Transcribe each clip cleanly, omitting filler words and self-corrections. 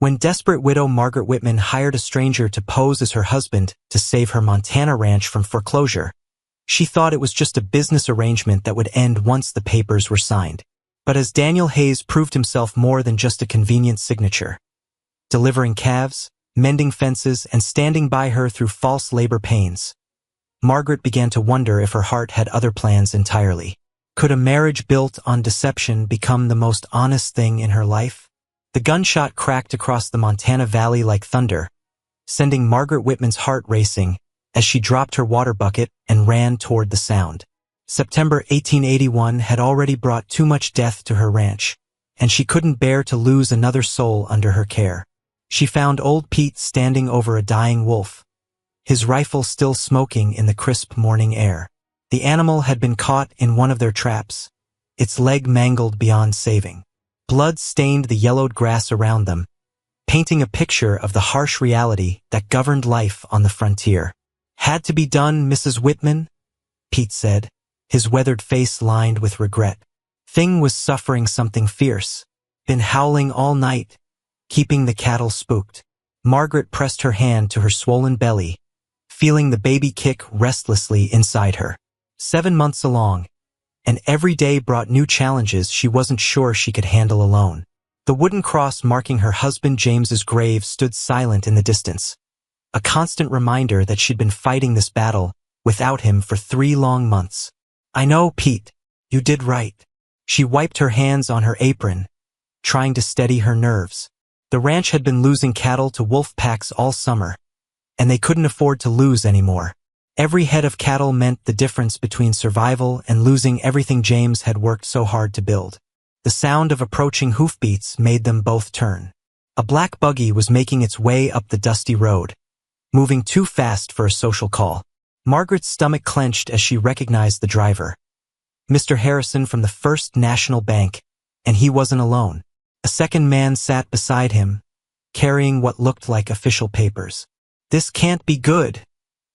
When desperate widow Margaret Whitman hired a stranger to pose as her husband to save her Montana ranch from foreclosure, she thought it was just a business arrangement that would end once the papers were signed. But as Daniel Hayes proved himself more than just a convenient signature, delivering calves, mending fences, and standing by her through false labor pains, Margaret began to wonder if her heart had other plans entirely. Could a marriage built on deception become the most honest thing in her life? The gunshot cracked across the Montana Valley like thunder, sending Margaret Whitman's heart racing as she dropped her water bucket and ran toward the sound. September 1881 had already brought too much death to her ranch, and she couldn't bear to lose another soul under her care. She found old Pete standing over a dying wolf, his rifle still smoking in the crisp morning air. The animal had been caught in one of their traps, its leg mangled beyond saving. Blood stained the yellowed grass around them, painting a picture of the harsh reality that governed life on the frontier. "Had to be done, Mrs. Whitman," Pete said, his weathered face lined with regret. "Thing was suffering something fierce. Been howling all night, keeping the cattle spooked." Margaret pressed her hand to her swollen belly, feeling the baby kick restlessly inside her. 7 months along, and every day brought new challenges she wasn't sure she could handle alone. The wooden cross marking her husband James's grave stood silent in the distance, a constant reminder that she'd been fighting this battle without him for 3 long months. "I know, Pete, you did right." She wiped her hands on her apron, trying to steady her nerves. The ranch had been losing cattle to wolf packs all summer, and they couldn't afford to lose anymore. Every head of cattle meant the difference between survival and losing everything James had worked so hard to build. The sound of approaching hoofbeats made them both turn. A black buggy was making its way up the dusty road, moving too fast for a social call. Margaret's stomach clenched as she recognized the driver. Mr. Harrison from the First National Bank, and he wasn't alone. A second man sat beside him, carrying what looked like official papers. "This can't be good,"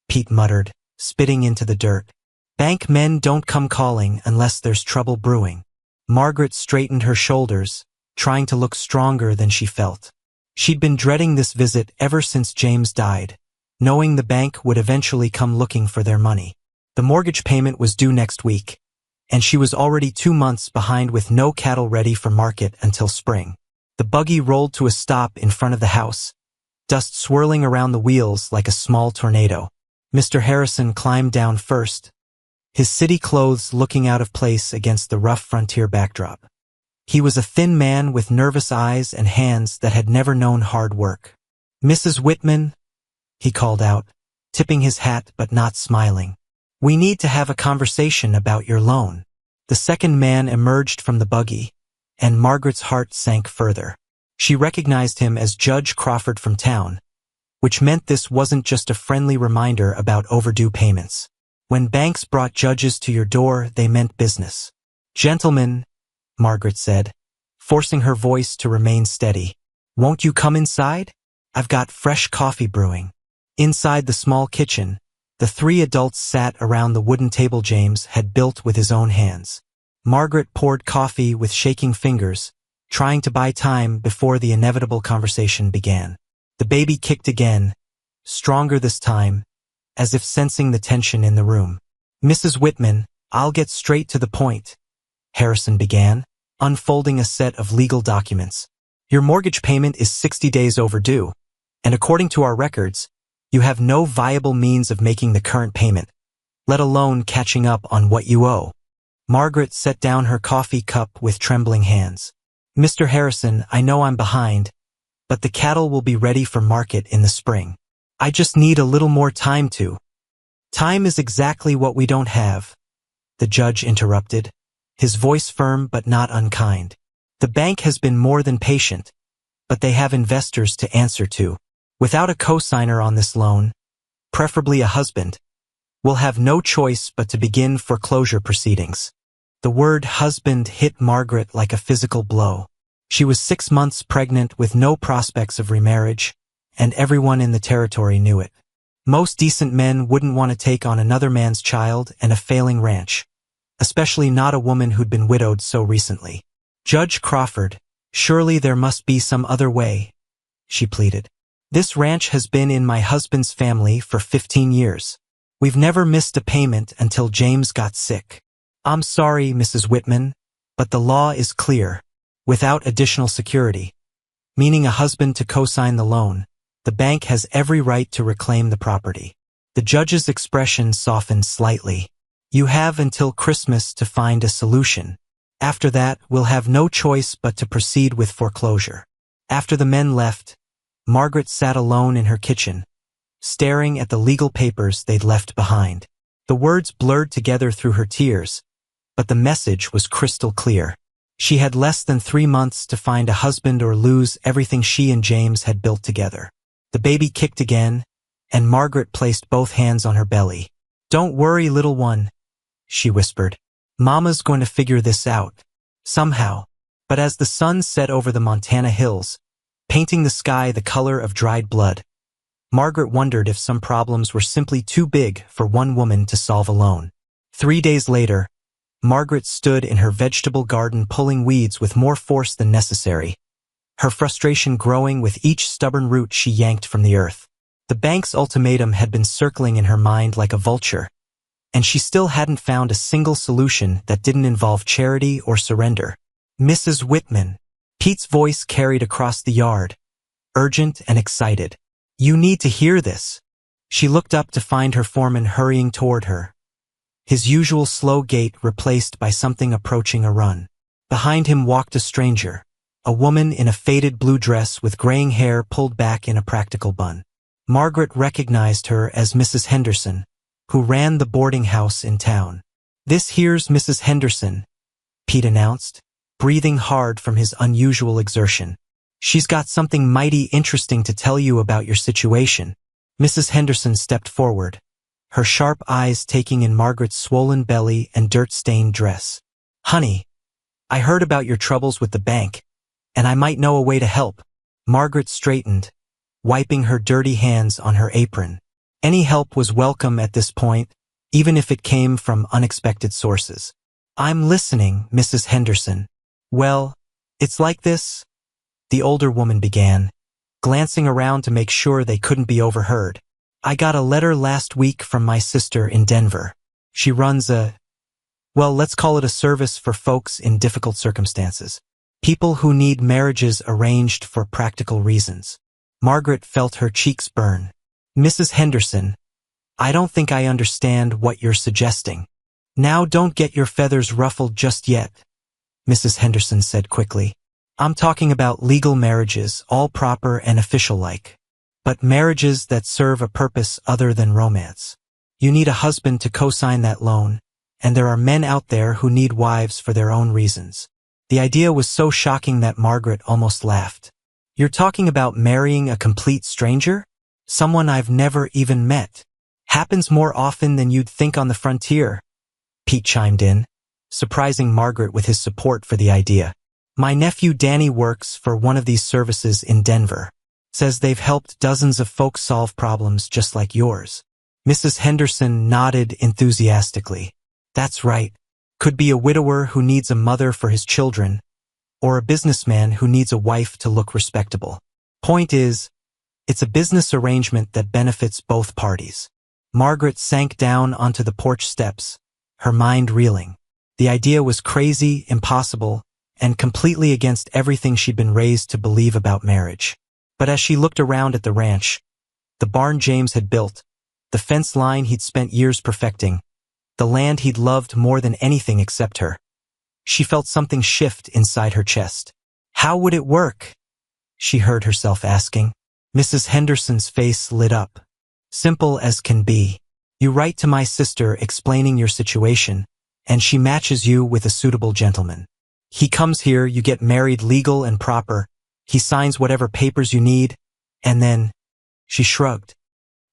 Pete muttered, spitting into the dirt. "Bank men don't come calling unless there's trouble brewing." Margaret straightened her shoulders, trying to look stronger than she felt. She'd been dreading this visit ever since James died, knowing the bank would eventually come looking for their money. The mortgage payment was due next week, and she was already 2 months behind with no cattle ready for market until spring. The buggy rolled to a stop in front of the house, dust swirling around the wheels like a small tornado. Mr. Harrison climbed down first, his city clothes looking out of place against the rough frontier backdrop. He was a thin man with nervous eyes and hands that had never known hard work. "Mrs. Whitman," he called out, tipping his hat but not smiling. "We need to have a conversation about your loan." The second man emerged from the buggy, and Margaret's heart sank further. She recognized him as Judge Crawford from town, which meant this wasn't just a friendly reminder about overdue payments. When banks brought judges to your door, they meant business. "Gentlemen," Margaret said, forcing her voice to remain steady, "won't you come inside? I've got fresh coffee brewing." Inside the small kitchen, the 3 adults sat around the wooden table James had built with his own hands. Margaret poured coffee with shaking fingers, trying to buy time before the inevitable conversation began. The baby kicked again, stronger this time, as if sensing the tension in the room. "Mrs. Whitman, I'll get straight to the point," Harrison began, unfolding a set of legal documents. "Your mortgage payment is 60 days overdue, and according to our records, you have no viable means of making the current payment, let alone catching up on what you owe." Margaret set down her coffee cup with trembling hands. "Mr. Harrison, I know I'm behind, but the cattle will be ready for market in the spring. I just need a little more time to." "Time is exactly what we don't have," the judge interrupted, his voice firm but not unkind. "The bank has been more than patient, but they have investors to answer to. Without a co-signer on this loan, preferably a husband, we'll have no choice but to begin foreclosure proceedings." The word husband hit Margaret like a physical blow. She was 6 months pregnant with no prospects of remarriage, and everyone in the territory knew it. Most decent men wouldn't want to take on another man's child and a failing ranch, especially not a woman who'd been widowed so recently. "Judge Crawford, surely there must be some other way," she pleaded. This ranch has been in my husband's family for 15 years. We've never missed a payment until James got sick. I'm sorry, Mrs. Whitman, but the law is clear. Without additional security, meaning a husband to co-sign the loan, the bank has every right to reclaim the property. The judge's expression softened slightly. You have until Christmas to find a solution. After that, we'll have no choice but to proceed with foreclosure. After the men left, Margaret sat alone in her kitchen, staring at the legal papers they'd left behind. The words blurred together through her tears, but the message was crystal clear. She had less than 3 months to find a husband or lose everything she and James had built together. The baby kicked again, and Margaret placed both hands on her belly. Don't worry, little one, she whispered. Mama's going to figure this out. Somehow. But as the sun set over the Montana hills, painting the sky the color of dried blood, Margaret wondered if some problems were simply too big for one woman to solve alone. 3 days later, Margaret stood in her vegetable garden pulling weeds with more force than necessary, her frustration growing with each stubborn root she yanked from the earth. The bank's ultimatum had been circling in her mind like a vulture, and she still hadn't found a single solution that didn't involve charity or surrender. Mrs. Whitman, Pete's voice carried across the yard, urgent and excited. You need to hear this. She looked up to find her foreman hurrying toward her, his usual slow gait replaced by something approaching a run. Behind him walked a stranger, a woman in a faded blue dress with graying hair pulled back in a practical bun. Margaret recognized her as Mrs. Henderson, who ran the boarding house in town. This here's Mrs. Henderson, Pete announced, breathing hard from his unusual exertion. She's got something mighty interesting to tell you about your situation. Mrs. Henderson stepped forward, her sharp eyes taking in Margaret's swollen belly and dirt-stained dress. Honey, I heard about your troubles with the bank, and I might know a way to help. Margaret straightened, wiping her dirty hands on her apron. Any help was welcome at this point, even if it came from unexpected sources. I'm listening, Mrs. Henderson. Well, it's like this, the older woman began, glancing around to make sure they couldn't be overheard. I got a letter last week from my sister in Denver. She runs let's call it a service for folks in difficult circumstances. People who need marriages arranged for practical reasons. Margaret felt her cheeks burn. Mrs. Henderson, I don't think I understand what you're suggesting. Now don't get your feathers ruffled just yet, Mrs. Henderson said quickly. I'm talking about legal marriages, all proper and official-like. But marriages that serve a purpose other than romance. You need a husband to co-sign that loan, and there are men out there who need wives for their own reasons. The idea was so shocking that Margaret almost laughed. You're talking about marrying a complete stranger? Someone I've never even met. Happens more often than you'd think on the frontier, Pete chimed in, surprising Margaret with his support for the idea. My nephew Danny works for one of these services in Denver. Says they've helped dozens of folks solve problems just like yours. Mrs. Henderson nodded enthusiastically. That's right. Could be a widower who needs a mother for his children, or a businessman who needs a wife to look respectable. Point is, it's a business arrangement that benefits both parties. Margaret sank down onto the porch steps, her mind reeling. The idea was crazy, impossible, and completely against everything she'd been raised to believe about marriage. But as she looked around at the ranch, the barn James had built, the fence line he'd spent years perfecting, the land he'd loved more than anything except her, she felt something shift inside her chest. How would it work? She heard herself asking. Mrs. Henderson's face lit up. Simple as can be. You write to my sister explaining your situation, and she matches you with a suitable gentleman. He comes here, you get married legal and proper, he signs whatever papers you need, and then, she shrugged.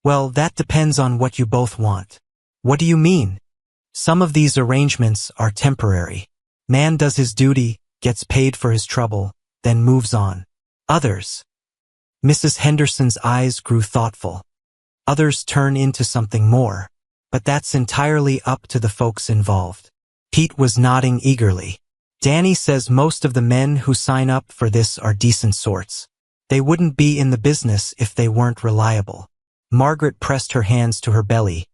Well, that depends on what you both want. What do you mean? Some of these arrangements are temporary. Man does his duty, gets paid for his trouble, then moves on. Others. Mrs. Henderson's eyes grew thoughtful. Others turn into something more, but that's entirely up to the folks involved. Pete was nodding eagerly. Danny says most of the men who sign up for this are decent sorts. They wouldn't be in the business if they weren't reliable. Margaret pressed her hands to her belly,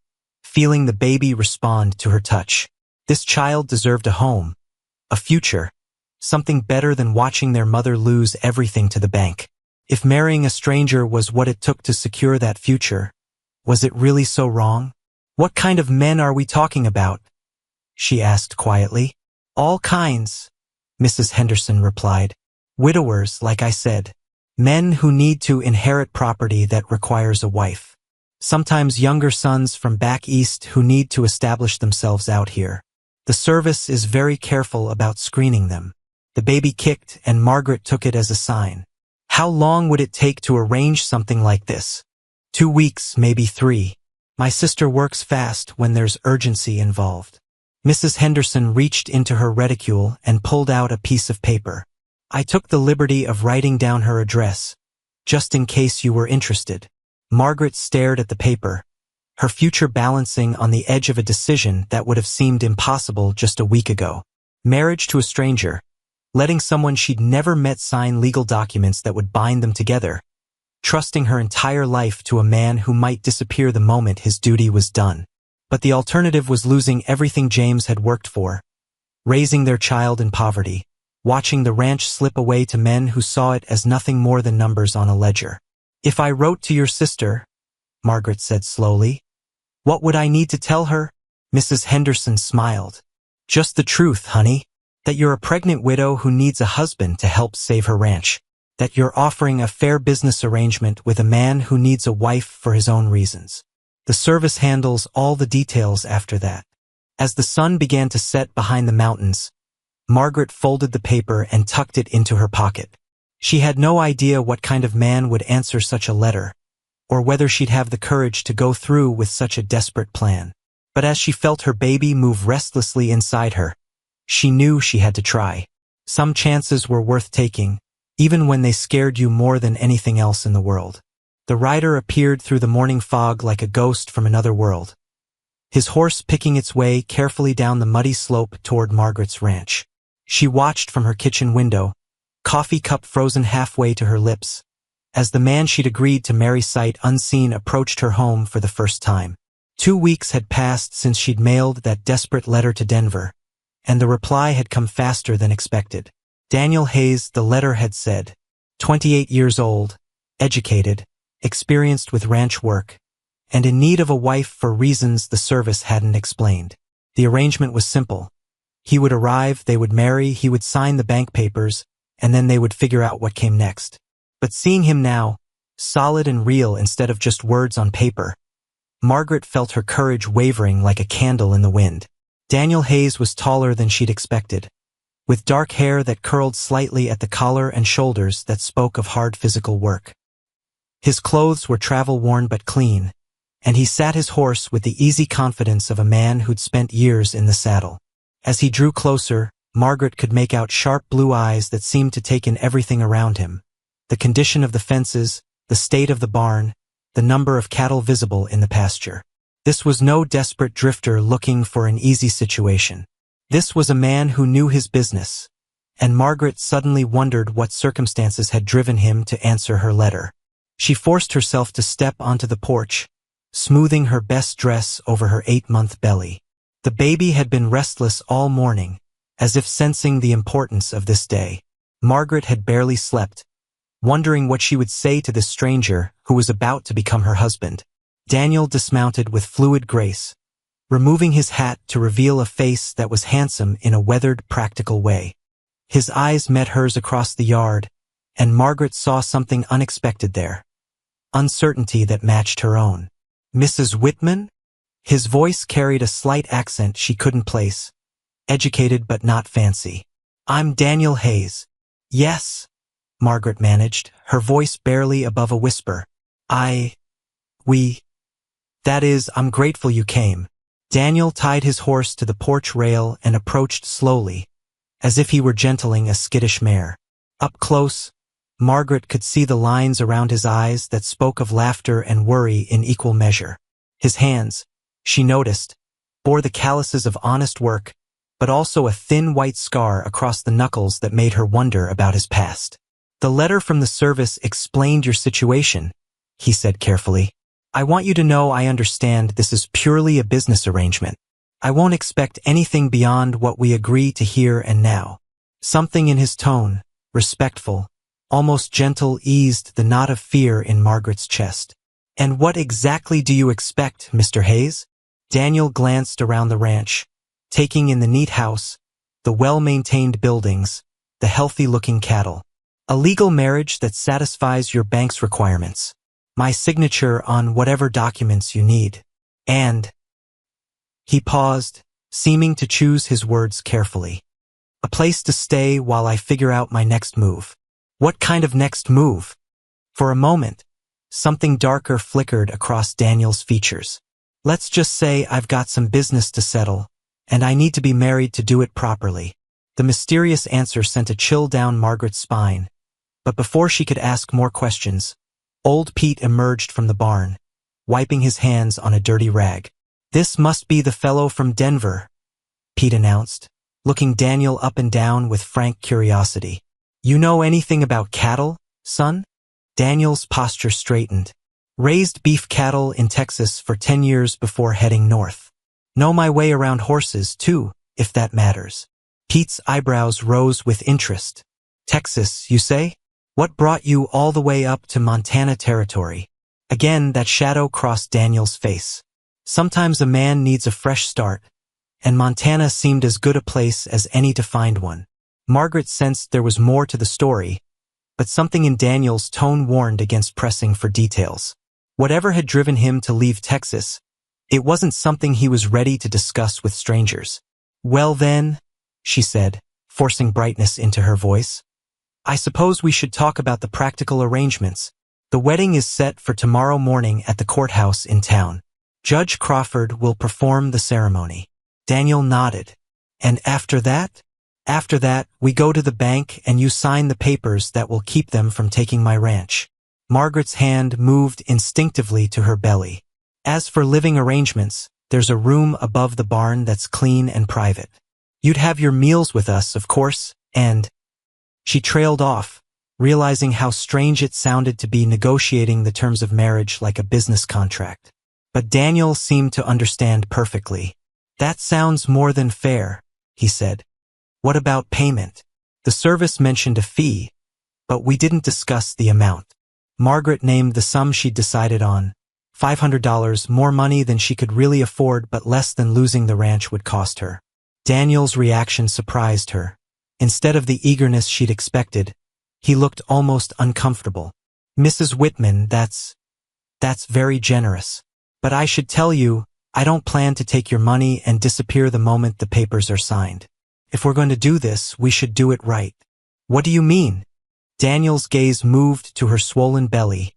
feeling the baby respond to her touch. This child deserved a home, a future, something better than watching their mother lose everything to the bank. If marrying a stranger was what it took to secure that future, was it really so wrong? What kind of men are we talking about? She asked quietly. All kinds, Mrs. Henderson replied. Widowers, like I said. Men who need to inherit property that requires a wife. Sometimes younger sons from back east who need to establish themselves out here. The service is very careful about screening them. The baby kicked and Margaret took it as a sign. How long would it take to arrange something like this? 2 weeks, maybe 3. My sister works fast when there's urgency involved. Mrs. Henderson reached into her reticule and pulled out a piece of paper. I took the liberty of writing down her address, just in case you were interested. Margaret stared at the paper, her future balancing on the edge of a decision that would have seemed impossible just a week ago. Marriage to a stranger, letting someone she'd never met sign legal documents that would bind them together, trusting her entire life to a man who might disappear the moment his duty was done. But the alternative was losing everything James had worked for, raising their child in poverty, watching the ranch slip away to men who saw it as nothing more than numbers on a ledger. If I wrote to your sister, Margaret said slowly, what would I need to tell her? Mrs. Henderson smiled. Just the truth, honey. That you're a pregnant widow who needs a husband to help save her ranch. That you're offering a fair business arrangement with a man who needs a wife for his own reasons. The service handles all the details after that. As the sun began to set behind the mountains, Margaret folded the paper and tucked it into her pocket. She had no idea what kind of man would answer such a letter, or whether she'd have the courage to go through with such a desperate plan. But as she felt her baby move restlessly inside her, she knew she had to try. Some chances were worth taking, even when they scared you more than anything else in the world. The rider appeared through the morning fog like a ghost from another world, his horse picking its way carefully down the muddy slope toward Margaret's ranch. She watched from her kitchen window, coffee cup frozen halfway to her lips, as the man she'd agreed to marry sight unseen approached her home for the first time. 2 weeks had passed since she'd mailed that desperate letter to Denver, and the reply had come faster than expected. Daniel Hayes, the letter had said, 28 years old, educated, experienced with ranch work, and in need of a wife for reasons the service hadn't explained. The arrangement was simple. He would arrive, they would marry, he would sign the bank papers, and then they would figure out what came next. But seeing him now, solid and real instead of just words on paper, Margaret felt her courage wavering like a candle in the wind. Daniel Hayes was taller than she'd expected, with dark hair that curled slightly at the collar and shoulders that spoke of hard physical work. His clothes were travel-worn but clean, and he sat his horse with the easy confidence of a man who'd spent years in the saddle. As he drew closer, Margaret could make out sharp blue eyes that seemed to take in everything around him. The condition of the fences, the state of the barn, the number of cattle visible in the pasture. This was no desperate drifter looking for an easy situation. This was a man who knew his business, and Margaret suddenly wondered what circumstances had driven him to answer her letter. She forced herself to step onto the porch, smoothing her best dress over her 8-month belly. The baby had been restless all morning, as if sensing the importance of this day. Margaret had barely slept, wondering what she would say to this stranger who was about to become her husband. Daniel dismounted with fluid grace, removing his hat to reveal a face that was handsome in a weathered, practical way. His eyes met hers across the yard, and Margaret saw something unexpected there. Uncertainty that matched her own. Mrs. Whitman? His voice carried a slight accent she couldn't place. Educated but not fancy. I'm Daniel Hayes. Yes, Margaret managed, her voice barely above a whisper. That is, I'm grateful you came. Daniel tied his horse to the porch rail and approached slowly, as if he were gentling a skittish mare. Up close, Margaret could see the lines around his eyes that spoke of laughter and worry in equal measure. His hands, she noticed, bore the calluses of honest work, but also a thin white scar across the knuckles that made her wonder about his past. The letter from the service explained your situation, he said carefully. I want you to know I understand this is purely a business arrangement. I won't expect anything beyond what we agree to here and now. Something in his tone, respectful, almost gentle, eased the knot of fear in Margaret's chest. And what exactly do you expect, Mr. Hayes? Daniel glanced around the ranch, taking in the neat house, the well-maintained buildings, the healthy-looking cattle. A legal marriage that satisfies your bank's requirements. My signature on whatever documents you need. And... He paused, seeming to choose his words carefully. A place to stay while I figure out my next move. What kind of next move? For a moment, something darker flickered across Daniel's features. Let's just say I've got some business to settle, and I need to be married to do it properly. The mysterious answer sent a chill down Margaret's spine. But before she could ask more questions, old Pete emerged from the barn, wiping his hands on a dirty rag. This must be the fellow from Denver, Pete announced, looking Daniel up and down with frank curiosity. You know anything about cattle, son? Daniel's posture straightened. Raised beef cattle in Texas for 10 years before heading north. Know my way around horses, too, if that matters. Pete's eyebrows rose with interest. Texas, you say? What brought you all the way up to Montana territory? Again, that shadow crossed Daniel's face. Sometimes a man needs a fresh start, and Montana seemed as good a place as any to find one. Margaret sensed there was more to the story, but something in Daniel's tone warned against pressing for details. Whatever had driven him to leave Texas, it wasn't something he was ready to discuss with strangers. Well then, she said, forcing brightness into her voice, I suppose we should talk about the practical arrangements. The wedding is set for tomorrow morning at the courthouse in town. Judge Crawford will perform the ceremony. Daniel nodded. And after that? After that, we go to the bank and you sign the papers that will keep them from taking my ranch. Margaret's hand moved instinctively to her belly. As for living arrangements, there's a room above the barn that's clean and private. You'd have your meals with us, of course, and... She trailed off, realizing how strange it sounded to be negotiating the terms of marriage like a business contract. But Daniel seemed to understand perfectly. That sounds more than fair, he said. What about payment? The service mentioned a fee, but we didn't discuss the amount. Margaret named the sum she'd decided on. $500, more money than she could really afford but less than losing the ranch would cost her. Daniel's reaction surprised her. Instead of the eagerness she'd expected, he looked almost uncomfortable. Mrs. Whitman, that's very generous. But I should tell you, I don't plan to take your money and disappear the moment the papers are signed. If we're going to do this, we should do it right. What do you mean? Daniel's gaze moved to her swollen belly,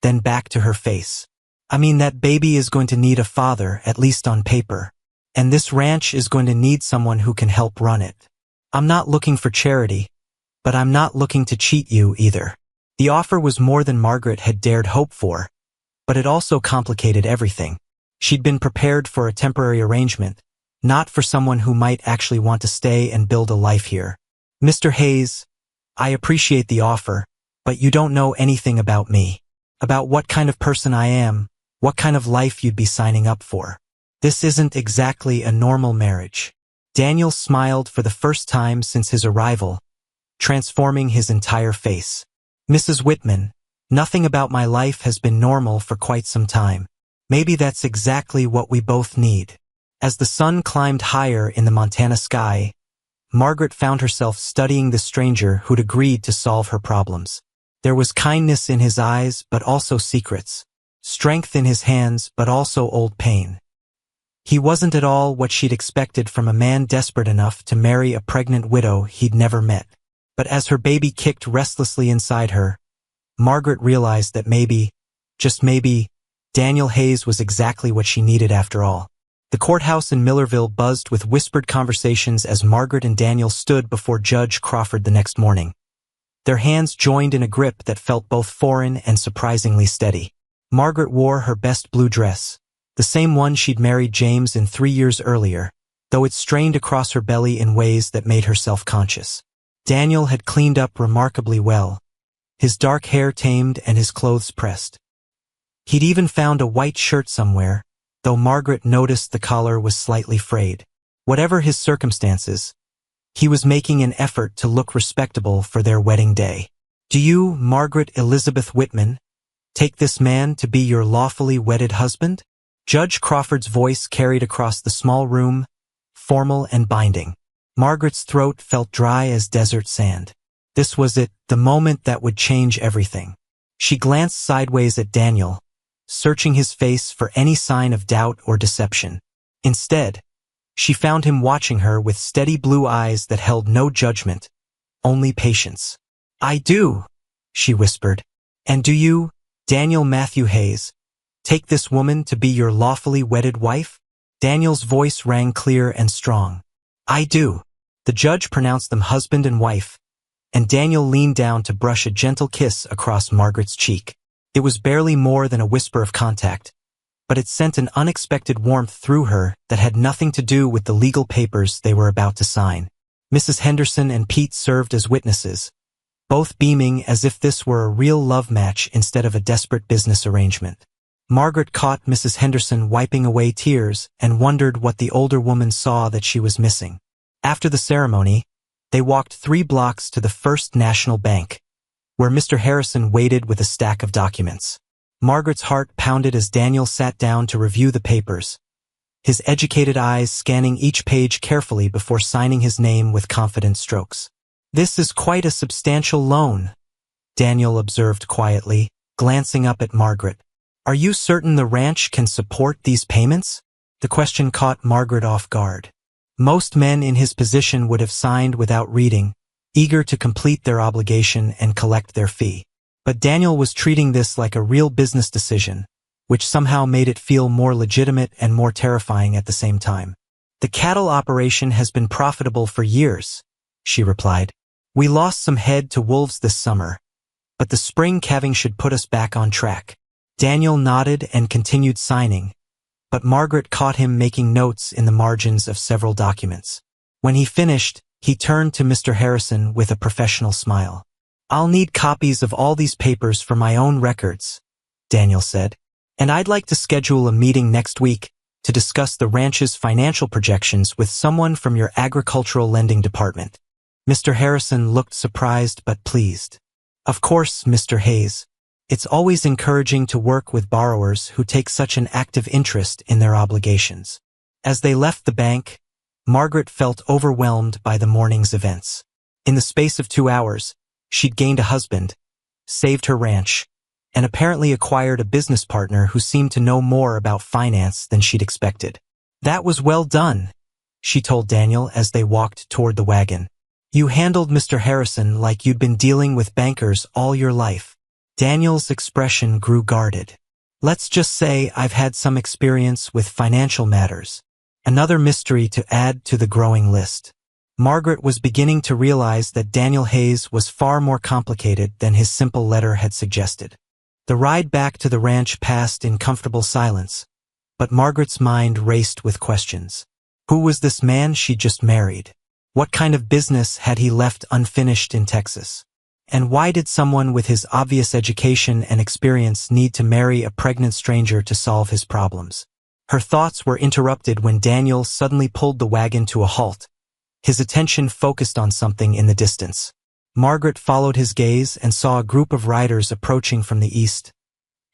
then back to her face. I mean that baby is going to need a father, at least on paper. And this ranch is going to need someone who can help run it. I'm not looking for charity, but I'm not looking to cheat you either. The offer was more than Margaret had dared hope for, but it also complicated everything. She'd been prepared for a temporary arrangement, not for someone who might actually want to stay and build a life here. Mr. Hayes, I appreciate the offer, but you don't know anything about me, about what kind of person I am, what kind of life you'd be signing up for. This isn't exactly a normal marriage. Daniel smiled for the first time since his arrival, transforming his entire face. Mrs. Whitman, nothing about my life has been normal for quite some time. Maybe that's exactly what we both need. As the sun climbed higher in the Montana sky, Margaret found herself studying the stranger who'd agreed to solve her problems. There was kindness in his eyes, but also secrets. Strength in his hands, but also old pain. He wasn't at all what she'd expected from a man desperate enough to marry a pregnant widow he'd never met. But as her baby kicked restlessly inside her, Margaret realized that maybe, just maybe, Daniel Hayes was exactly what she needed after all. The courthouse in Millerville buzzed with whispered conversations as Margaret and Daniel stood before Judge Crawford the next morning. Their hands joined in a grip that felt both foreign and surprisingly steady. Margaret wore her best blue dress, the same one she'd married James in 3 years earlier, though it strained across her belly in ways that made her self-conscious. Daniel had cleaned up remarkably well, his dark hair tamed and his clothes pressed. He'd even found a white shirt somewhere, though Margaret noticed the collar was slightly frayed. Whatever his circumstances, he was making an effort to look respectable for their wedding day. Do you, Margaret Elizabeth Whitman, take this man to be your lawfully wedded husband? Judge Crawford's voice carried across the small room, formal and binding. Margaret's throat felt dry as desert sand. This was it, the moment that would change everything. She glanced sideways at Daniel, searching his face for any sign of doubt or deception. Instead, she found him watching her with steady blue eyes that held no judgment, only patience. I do, she whispered. And do you, Daniel Matthew Hayes, take this woman to be your lawfully wedded wife? Daniel's voice rang clear and strong. I do. The judge pronounced them husband and wife, and Daniel leaned down to brush a gentle kiss across Margaret's cheek. It was barely more than a whisper of contact, but it sent an unexpected warmth through her that had nothing to do with the legal papers they were about to sign. Mrs. Henderson and Pete served as witnesses, both beaming as if this were a real love match instead of a desperate business arrangement. Margaret caught Mrs. Henderson wiping away tears and wondered what the older woman saw that she was missing. After the ceremony, they walked 3 blocks to the First National Bank, where Mr. Harrison waited with a stack of documents. Margaret's heart pounded as Daniel sat down to review the papers, his educated eyes scanning each page carefully before signing his name with confident strokes. This is quite a substantial loan, Daniel observed quietly, glancing up at Margaret. Are you certain the ranch can support these payments? The question caught Margaret off guard. Most men in his position would have signed without reading, eager to complete their obligation and collect their fee. But Daniel was treating this like a real business decision, which somehow made it feel more legitimate and more terrifying at the same time. The cattle operation has been profitable for years, she replied. We lost some head to wolves this summer, but the spring calving should put us back on track. Daniel nodded and continued signing, but Margaret caught him making notes in the margins of several documents. When he finished, he turned to Mr. Harrison with a professional smile. I'll need copies of all these papers for my own records, Daniel said, and I'd like to schedule a meeting next week to discuss the ranch's financial projections with someone from your agricultural lending department. Mr. Harrison looked surprised but pleased. Of course, Mr. Hayes. It's always encouraging to work with borrowers who take such an active interest in their obligations. As they left the bank, Margaret felt overwhelmed by the morning's events. In the space of 2 hours, she'd gained a husband, saved her ranch, and apparently acquired a business partner who seemed to know more about finance than she'd expected. That was well done, she told Daniel as they walked toward the wagon. You handled Mr. Harrison like you'd been dealing with bankers all your life. Daniel's expression grew guarded. Let's just say I've had some experience with financial matters. Another mystery to add to the growing list. Margaret was beginning to realize that Daniel Hayes was far more complicated than his simple letter had suggested. The ride back to the ranch passed in comfortable silence, but Margaret's mind raced with questions. Who was this man she'd just married? What kind of business had he left unfinished in Texas? And why did someone with his obvious education and experience need to marry a pregnant stranger to solve his problems? Her thoughts were interrupted when Daniel suddenly pulled the wagon to a halt, his attention focused on something in the distance. Margaret followed his gaze and saw a group of riders approaching from the east.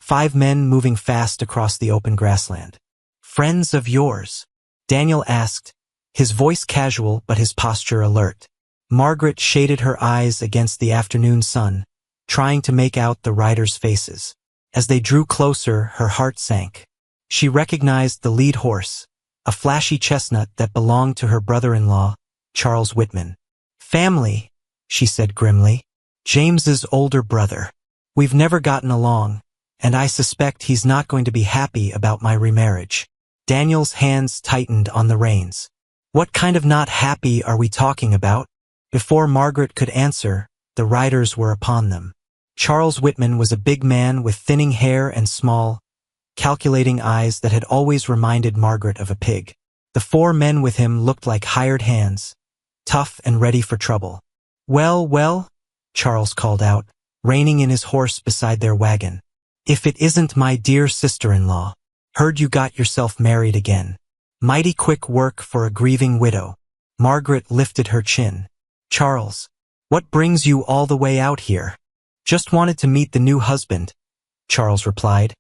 5 men moving fast across the open grassland. Friends of yours? Daniel asked, his voice casual but his posture alert. Margaret shaded her eyes against the afternoon sun, trying to make out the riders' faces. As they drew closer, her heart sank. She recognized the lead horse, a flashy chestnut that belonged to her brother-in-law, Charles Whitman. Family, she said grimly. James's older brother. We've never gotten along, and I suspect he's not going to be happy about my remarriage. Daniel's hands tightened on the reins. What kind of not happy are we talking about? Before Margaret could answer, the riders were upon them. Charles Whitman was a big man with thinning hair and small, calculating eyes that had always reminded Margaret of a pig. The 4 men with him looked like hired hands, tough and ready for trouble. Well, Charles called out, reining in his horse beside their wagon. "If it isn't my dear sister-in-law. Heard you got yourself married again. Mighty quick work for a grieving widow." Margaret lifted her chin. "Charles, what brings you all the way out here?" "Just wanted to meet the new husband," Charles replied,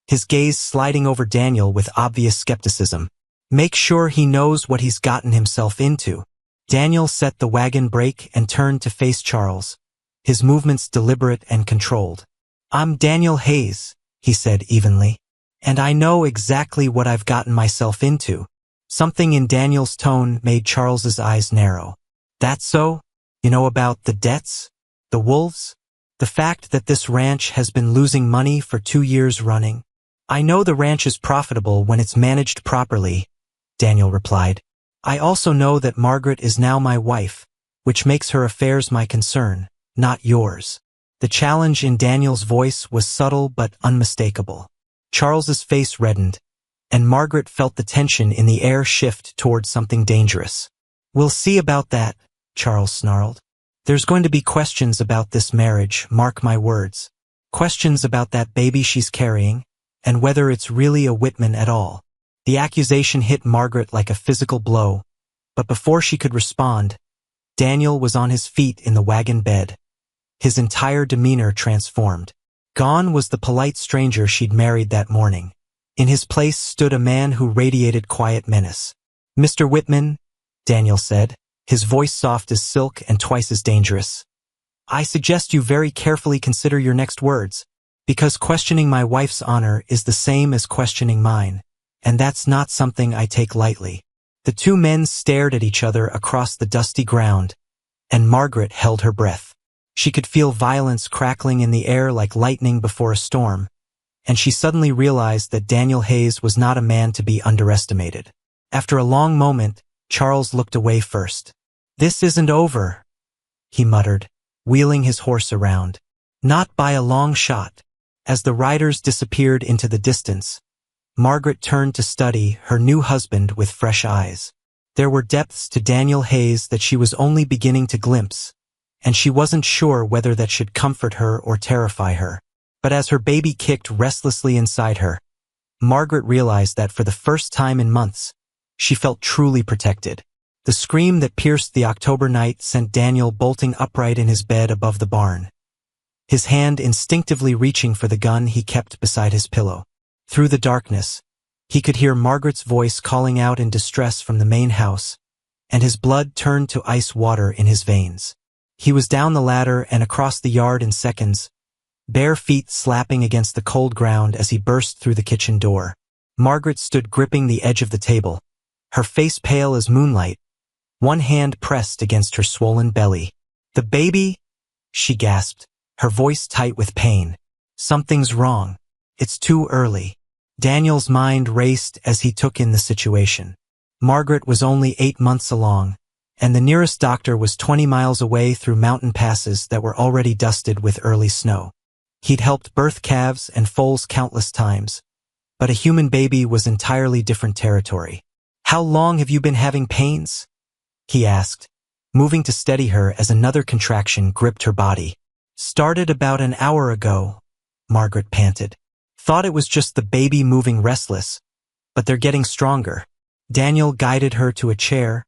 his gaze sliding over Daniel with obvious skepticism. "Make sure he knows what he's gotten himself into." Daniel set the wagon brake and turned to face Charles, his movements deliberate and controlled. "I'm Daniel Hayes," he said evenly, "and I know exactly what I've gotten myself into." Something in Daniel's tone made Charles's eyes narrow. "That's so? You know about the debts? The wolves? The fact that this ranch has been losing money for 2 years running?" "I know the ranch is profitable when it's managed properly," Daniel replied. "I also know that Margaret is now my wife, which makes her affairs my concern, not yours." The challenge in Daniel's voice was subtle but unmistakable. Charles's face reddened, and Margaret felt the tension in the air shift toward something dangerous. "We'll see about that," Charles snarled. "There's going to be questions about this marriage, mark my words. Questions about that baby she's carrying, and whether it's really a Whitman at all." The accusation hit Margaret like a physical blow, but before she could respond, Daniel was on his feet in the wagon bed, his entire demeanor transformed. Gone was the polite stranger she'd married that morning. In his place stood a man who radiated quiet menace. "Mr. Whitman," Daniel said, his voice soft as silk and twice as dangerous, "I suggest you very carefully consider your next words, because questioning my wife's honor is the same as questioning mine, and that's not something I take lightly." The two men stared at each other across the dusty ground, and Margaret held her breath. She could feel violence crackling in the air like lightning before a storm, and she suddenly realized that Daniel Hayes was not a man to be underestimated. After a long moment, Charles looked away first. "This isn't over," he muttered, wheeling his horse around. "Not by a long shot." As the riders disappeared into the distance, Margaret turned to study her new husband with fresh eyes. There were depths to Daniel Hayes that she was only beginning to glimpse, and she wasn't sure whether that should comfort her or terrify her. But as her baby kicked restlessly inside her, Margaret realized that for the first time in months, she felt truly protected. The scream that pierced the October night sent Daniel bolting upright in his bed above the barn, his hand instinctively reaching for the gun he kept beside his pillow. Through the darkness, he could hear Margaret's voice calling out in distress from the main house, and his blood turned to ice water in his veins. He was down the ladder and across the yard in seconds, bare feet slapping against the cold ground as he burst through the kitchen door. Margaret stood gripping the edge of the table, her face pale as moonlight, one hand pressed against her swollen belly. "The baby?" she gasped, her voice tight with pain. "Something's wrong. It's too early." Daniel's mind raced as he took in the situation. Margaret was only 8 months along, and the nearest doctor was 20 miles away through mountain passes that were already dusted with early snow. He'd helped birth calves and foals countless times, but a human baby was entirely different territory. "How long have you been having pains?" he asked, moving to steady her as another contraction gripped her body. "Started about an hour ago," Margaret panted. "Thought it was just the baby moving restless, but they're getting stronger." Daniel guided her to a chair,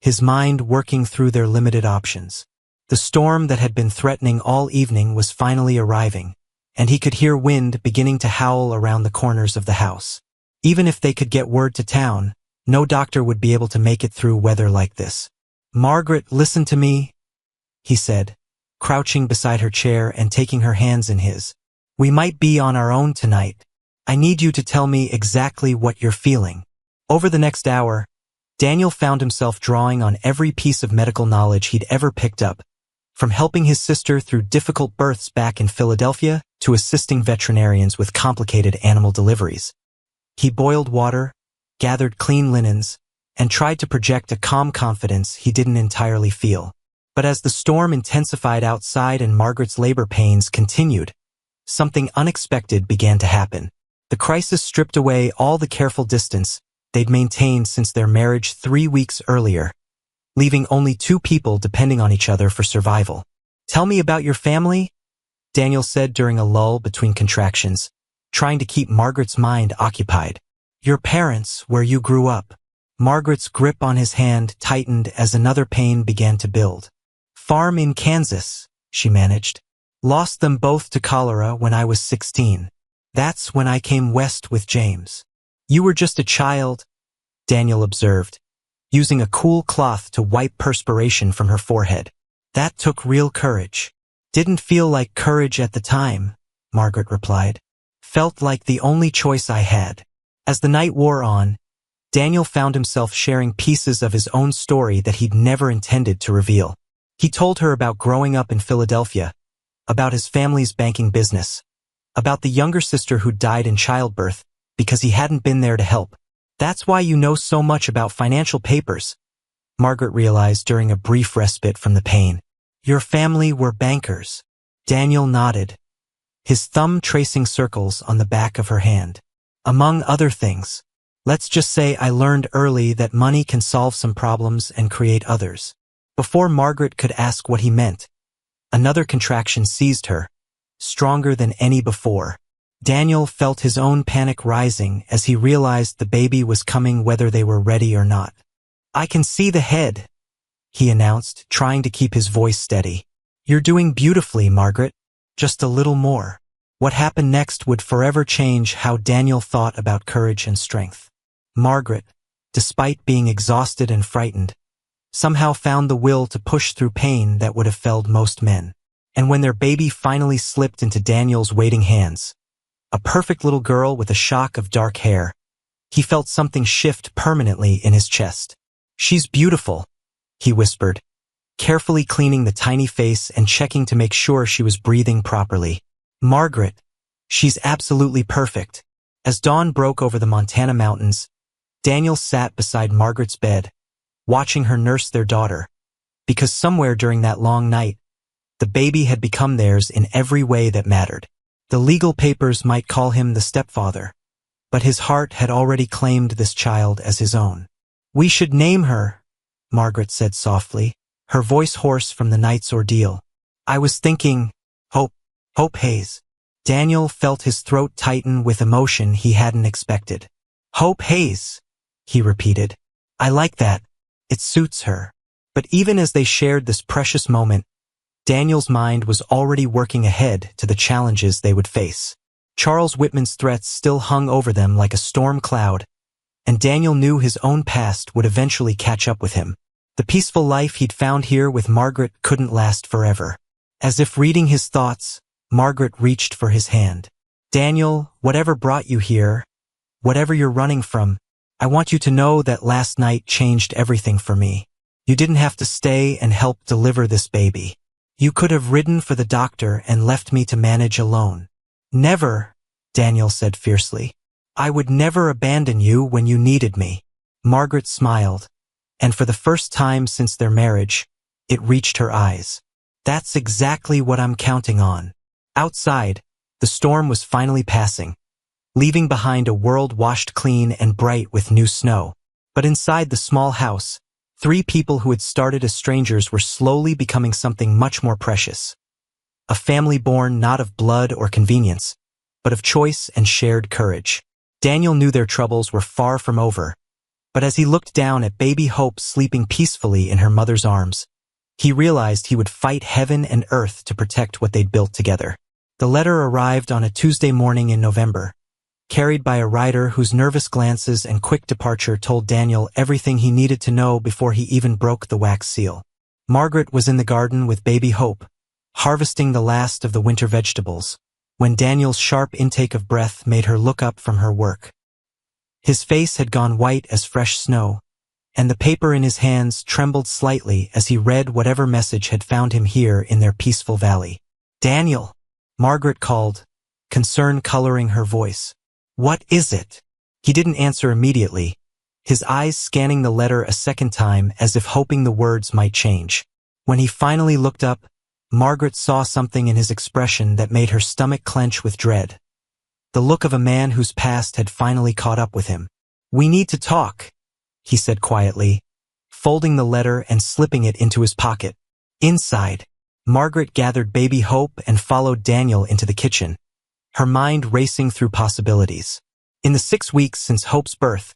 his mind working through their limited options. The storm that had been threatening all evening was finally arriving, and he could hear wind beginning to howl around the corners of the house. Even if they could get word to town, no doctor would be able to make it through weather like this. "Margaret, listen to me," he said, crouching beside her chair and taking her hands in his. "We might be on our own tonight. I need you to tell me exactly what you're feeling." Over the next hour, Daniel found himself drawing on every piece of medical knowledge he'd ever picked up, from helping his sister through difficult births back in Philadelphia to assisting veterinarians with complicated animal deliveries. He boiled water, gathered clean linens, and tried to project a calm confidence he didn't entirely feel. But as the storm intensified outside and Margaret's labor pains continued, something unexpected began to happen. The crisis stripped away all the careful distance they'd maintained since their marriage 3 weeks earlier, leaving only 2 people depending on each other for survival. "Tell me about your family," Daniel said during a lull between contractions, trying to keep Margaret's mind occupied. Your parents, where you grew up. Margaret's grip on his hand tightened as another pain began to build. Farm in Kansas, she managed. Lost them both to cholera when I was 16. That's when I came west with James. You were just a child, Daniel observed, using a cool cloth to wipe perspiration from her forehead. That took real courage. Didn't feel like courage at the time, Margaret replied. Felt like the only choice I had. As the night wore on, Daniel found himself sharing pieces of his own story that he'd never intended to reveal. He told her about growing up in Philadelphia, about his family's banking business, about the younger sister who died in childbirth because he hadn't been there to help. That's why you know so much about financial papers, Margaret realized during a brief respite from the pain. Your family were bankers. Daniel nodded, his thumb tracing circles on the back of her hand. Among other things. Let's just say I learned early that money can solve some problems and create others. Before Margaret could ask what he meant, another contraction seized her, stronger than any before. Daniel felt his own panic rising as he realized the baby was coming whether they were ready or not. I can see the head, he announced, trying to keep his voice steady. You're doing beautifully, Margaret. Just a little more. What happened next would forever change how Daniel thought about courage and strength. Margaret, despite being exhausted and frightened, somehow found the will to push through pain that would have felled most men. And when their baby finally slipped into Daniel's waiting hands, a perfect little girl with a shock of dark hair, he felt something shift permanently in his chest. She's beautiful, he whispered, carefully cleaning the tiny face and checking to make sure she was breathing properly. Margaret, she's absolutely perfect. As dawn broke over the Montana mountains, Daniel sat beside Margaret's bed, watching her nurse their daughter, because somewhere during that long night, the baby had become theirs in every way that mattered. The legal papers might call him the stepfather, but his heart had already claimed this child as his own. We should name her, Margaret said softly, her voice hoarse from the night's ordeal. I was thinking, Hope Hayes. Daniel felt his throat tighten with emotion he hadn't expected. Hope Hayes, he repeated. I like that. It suits her. But even as they shared this precious moment, Daniel's mind was already working ahead to the challenges they would face. Charles Whitman's threats still hung over them like a storm cloud, and Daniel knew his own past would eventually catch up with him. The peaceful life he'd found here with Margaret couldn't last forever. As if reading his thoughts, Margaret reached for his hand. Daniel, whatever brought you here, whatever you're running from, I want you to know that last night changed everything for me. You didn't have to stay and help deliver this baby. You could have ridden for the doctor and left me to manage alone. Never, Daniel said fiercely. I would never abandon you when you needed me. Margaret smiled, and for the first time since their marriage, it reached her eyes. That's exactly what I'm counting on. Outside, the storm was finally passing, leaving behind a world washed clean and bright with new snow. But inside the small house, 3 people who had started as strangers were slowly becoming something much more precious. A family born not of blood or convenience, but of choice and shared courage. Daniel knew their troubles were far from over, but as he looked down at baby Hope sleeping peacefully in her mother's arms, he realized he would fight heaven and earth to protect what they'd built together. The letter arrived on a Tuesday morning in November, carried by a rider whose nervous glances and quick departure told Daniel everything he needed to know before he even broke the wax seal. Margaret was in the garden with baby Hope, harvesting the last of the winter vegetables, when Daniel's sharp intake of breath made her look up from her work. His face had gone white as fresh snow, and the paper in his hands trembled slightly as he read whatever message had found him here in their peaceful valley. Daniel, Margaret called, concern coloring her voice. What is it? He didn't answer immediately, his eyes scanning the letter a second time as if hoping the words might change. When he finally looked up, Margaret saw something in his expression that made her stomach clench with dread. The look of a man whose past had finally caught up with him. We need to talk, he said quietly, folding the letter and slipping it into his pocket. Inside, Margaret gathered baby Hope and followed Daniel into the kitchen, her mind racing through possibilities. In the 6 weeks since Hope's birth,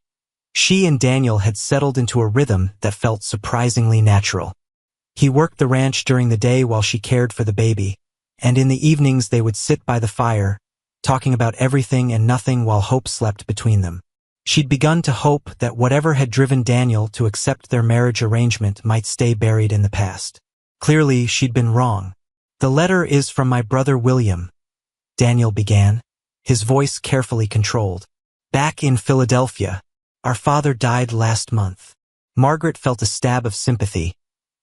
she and Daniel had settled into a rhythm that felt surprisingly natural. He worked the ranch during the day while she cared for the baby, and in the evenings they would sit by the fire, talking about everything and nothing while Hope slept between them. She'd begun to hope that whatever had driven Daniel to accept their marriage arrangement might stay buried in the past. Clearly, she'd been wrong. "The letter is from my brother William," Daniel began, his voice carefully controlled. "Back in Philadelphia. Our father died last month." Margaret felt a stab of sympathy,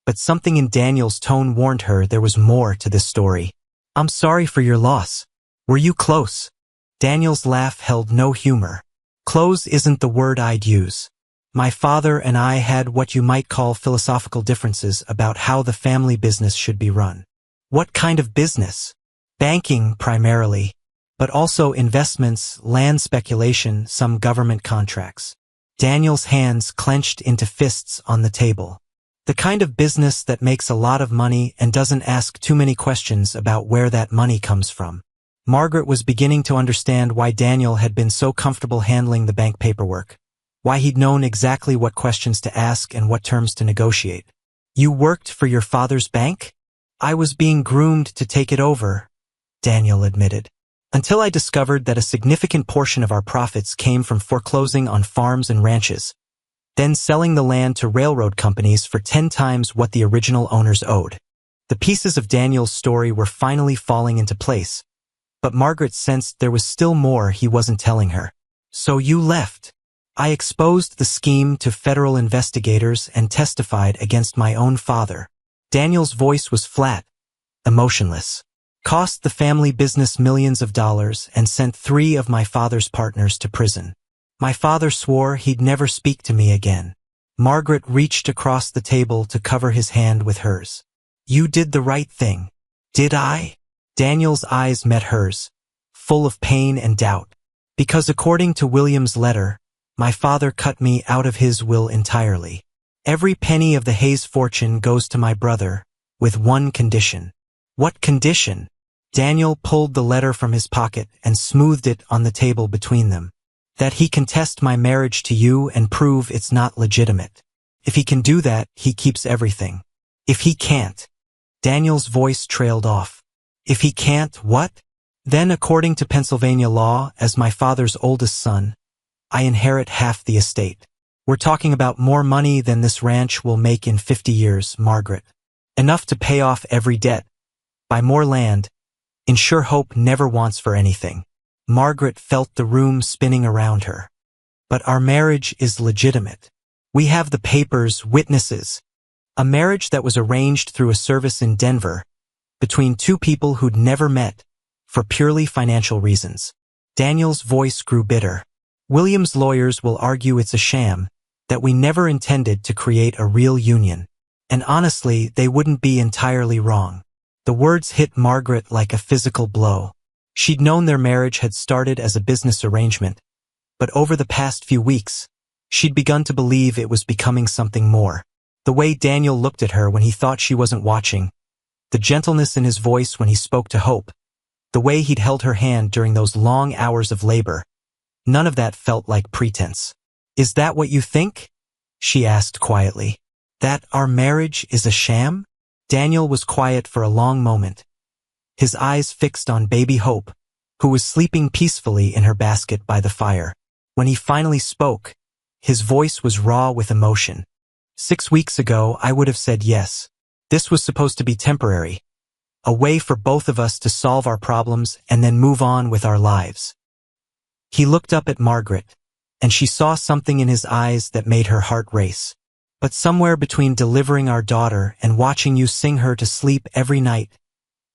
but something in Daniel's tone warned her there was more to this story. "I'm sorry for your loss. Were you close?" Daniel's laugh held no humor. "Close isn't the word I'd use. My father and I had what you might call philosophical differences about how the family business should be run." "What kind of business?" "Banking, primarily, but also investments, land speculation, some government contracts." Daniel's hands clenched into fists on the table. "The kind of business that makes a lot of money and doesn't ask too many questions about where that money comes from." Margaret was beginning to understand why Daniel had been so comfortable handling the bank paperwork, why he'd known exactly what questions to ask and what terms to negotiate. "You worked for your father's bank?" "I was being groomed to take it over," Daniel admitted, "until I discovered that a significant portion of our profits came from foreclosing on farms and ranches, then selling the land to railroad companies for 10 times what the original owners owed." The pieces of Daniel's story were finally falling into place, but Margaret sensed there was still more he wasn't telling her. "So you left." "I exposed the scheme to federal investigators and testified against my own father." Daniel's voice was flat, emotionless. "Cost the family business millions of dollars and sent 3 of my father's partners to prison. My father swore he'd never speak to me again." Margaret reached across the table to cover his hand with hers. "You did the right thing." "Did I?" Daniel's eyes met hers, full of pain and doubt. "Because according to William's letter, my father cut me out of his will entirely. Every penny of the Hayes fortune goes to my brother, with one condition." "What condition?" Daniel pulled the letter from his pocket and smoothed it on the table between them. "That he contest my marriage to you and prove it's not legitimate. If he can do that, he keeps everything. If he can't..." Daniel's voice trailed off. "If he can't, what?" "Then, according to Pennsylvania law, as my father's oldest son, I inherit half the estate. We're talking about more money than this ranch will make in 50 years, Margaret. Enough to pay off every debt, buy more land, ensure Hope never wants for anything." Margaret felt the room spinning around her. "But our marriage is legitimate. We have the papers, witnesses." A marriage that was arranged through a service in Denver, between 2 people who'd never met, for purely financial reasons. Daniel's voice grew bitter. "William's lawyers will argue it's a sham, that we never intended to create a real union. And honestly, they wouldn't be entirely wrong." The words hit Margaret like a physical blow. She'd known their marriage had started as a business arrangement, but over the past few weeks, she'd begun to believe it was becoming something more. The way Daniel looked at her when he thought she wasn't watching, the gentleness in his voice when he spoke to Hope, the way he'd held her hand during those long hours of labor, none of that felt like pretense. "Is that what you think?" she asked quietly. "That our marriage is a sham?" Daniel was quiet for a long moment, his eyes fixed on baby Hope, who was sleeping peacefully in her basket by the fire. When he finally spoke, his voice was raw with emotion. 6 weeks ago, I would have said yes. This was supposed to be temporary, a way for both of us to solve our problems and then move on with our lives. He looked up at Margaret, and she saw something in his eyes that made her heart race. "But somewhere between delivering our daughter and watching you sing her to sleep every night,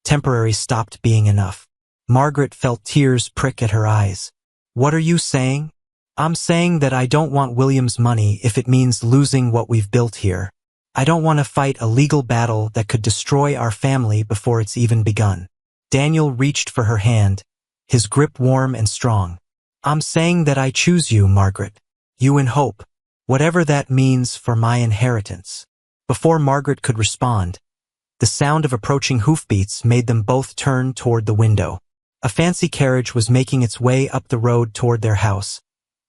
temporary stopped being enough." Margaret felt tears prick at her eyes. "What are you saying?" "I'm saying that I don't want William's money if it means losing what we've built here. I don't want to fight a legal battle that could destroy our family before it's even begun." Daniel reached for her hand, his grip warm and strong. "I'm saying that I choose you, Margaret. You and Hope. Whatever that means for my inheritance." Before Margaret could respond, The sound of approaching hoofbeats made them both turn toward the window. A fancy carriage was making its way up the road toward their house,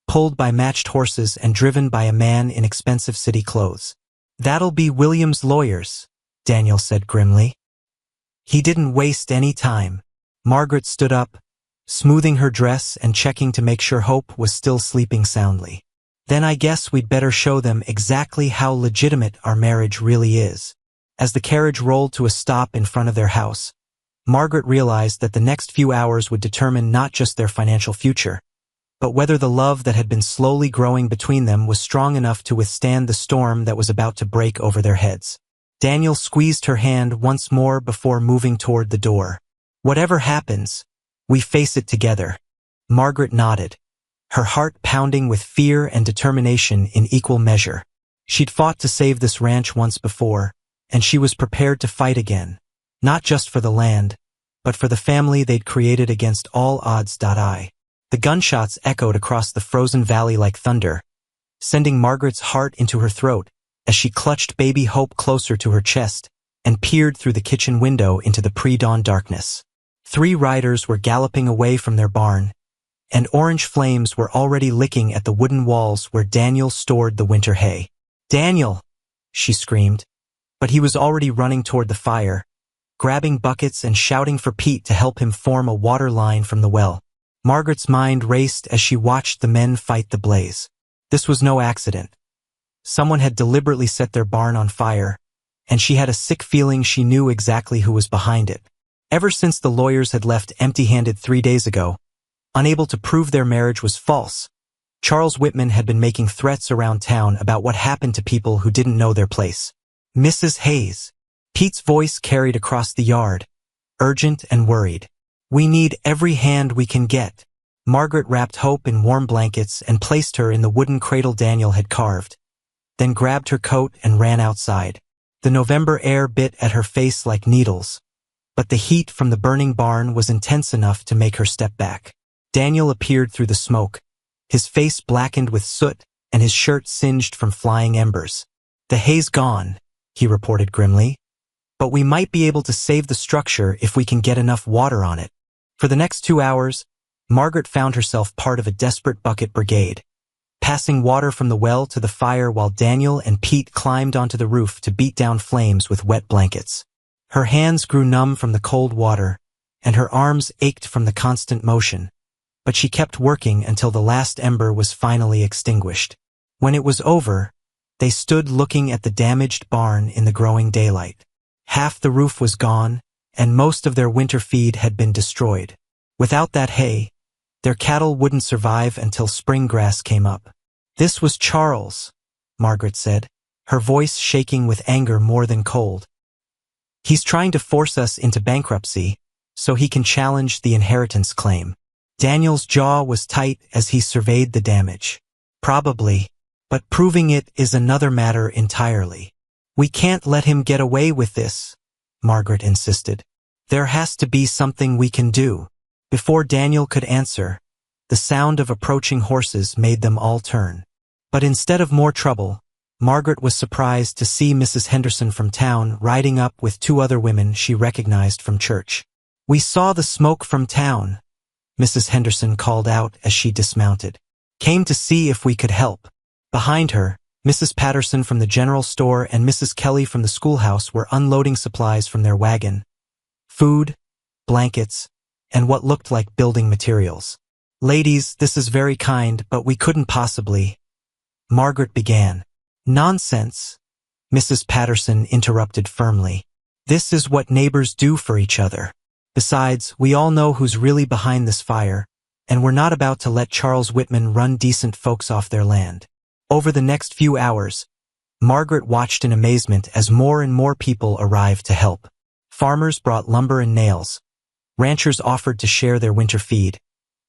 pulled by matched horses and driven by a man in expensive city clothes. "That'll be William's lawyers," Daniel said grimly. He didn't waste any time. Margaret stood up, smoothing her dress and checking to make sure Hope was still sleeping soundly. "Then I guess we'd better show them exactly how legitimate our marriage really is." As the carriage rolled to a stop in front of their house, Margaret realized that the next few hours would determine not just their financial future, but whether the love that had been slowly growing between them was strong enough to withstand the storm that was about to break over their heads. Daniel squeezed her hand once more before moving toward the door. "Whatever happens, we face it together." Margaret nodded, her heart pounding with fear and determination in equal measure. She'd fought to save this ranch once before, and she was prepared to fight again, not just for the land, but for the family they'd created against all odds. The gunshots echoed across the frozen valley like thunder, sending Margaret's heart into her throat as she clutched baby Hope closer to her chest and peered through the kitchen window into the pre-dawn darkness. 3 riders were galloping away from their barn, and orange flames were already licking at the wooden walls where Daniel stored the winter hay. "Daniel!" she screamed, but he was already running toward the fire, grabbing buckets and shouting for Pete to help him form a water line from the well. Margaret's mind raced as she watched the men fight the blaze. This was no accident. Someone had deliberately set their barn on fire, and she had a sick feeling she knew exactly who was behind it. Ever since the lawyers had left empty-handed 3 days ago, unable to prove their marriage was false, Charles Whitman had been making threats around town about what happened to people who didn't know their place. "Mrs. Hayes," Pete's voice carried across the yard, urgent and worried. "We need every hand we can get." Margaret wrapped Hope in warm blankets and placed her in the wooden cradle Daniel had carved, then grabbed her coat and ran outside. The November air bit at her face like needles, but the heat from the burning barn was intense enough to make her step back. Daniel appeared through the smoke, his face blackened with soot and his shirt singed from flying embers. "The hay's gone," he reported grimly, "but we might be able to save the structure if we can get enough water on it." For the next 2 hours, Margaret found herself part of a desperate bucket brigade, passing water from the well to the fire while Daniel and Pete climbed onto the roof to beat down flames with wet blankets. Her hands grew numb from the cold water, and her arms ached from the constant motion, but she kept working until the last ember was finally extinguished. When it was over, they stood looking at the damaged barn in the growing daylight. Half the roof was gone, and most of their winter feed had been destroyed. Without that hay, their cattle wouldn't survive until spring grass came up. "This was Charles," Margaret said, her voice shaking with anger more than cold. "He's trying to force us into bankruptcy so he can challenge the inheritance claim." Daniel's jaw was tight as he surveyed the damage. "Probably, but proving it is another matter entirely." "We can't let him get away with this," Margaret insisted. "There has to be something we can do." Before Daniel could answer, the sound of approaching horses made them all turn. But instead of more trouble, Margaret was surprised to see Mrs. Henderson from town riding up with 2 other women she recognized from church. "We saw the smoke from town," Mrs. Henderson called out as she dismounted. "Came to see if we could help." Behind her, Mrs. Patterson from the general store and Mrs. Kelly from the schoolhouse were unloading supplies from their wagon: food, blankets, and what looked like building materials. "Ladies, this is very kind, but we couldn't possibly," Margaret began. "Nonsense," Mrs. Patterson interrupted firmly. "This is what neighbors do for each other. Besides, we all know who's really behind this fire, and we're not about to let Charles Whitman run decent folks off their land." Over the next few hours, Margaret watched in amazement as more and more people arrived to help. Farmers brought lumber and nails, ranchers offered to share their winter feed,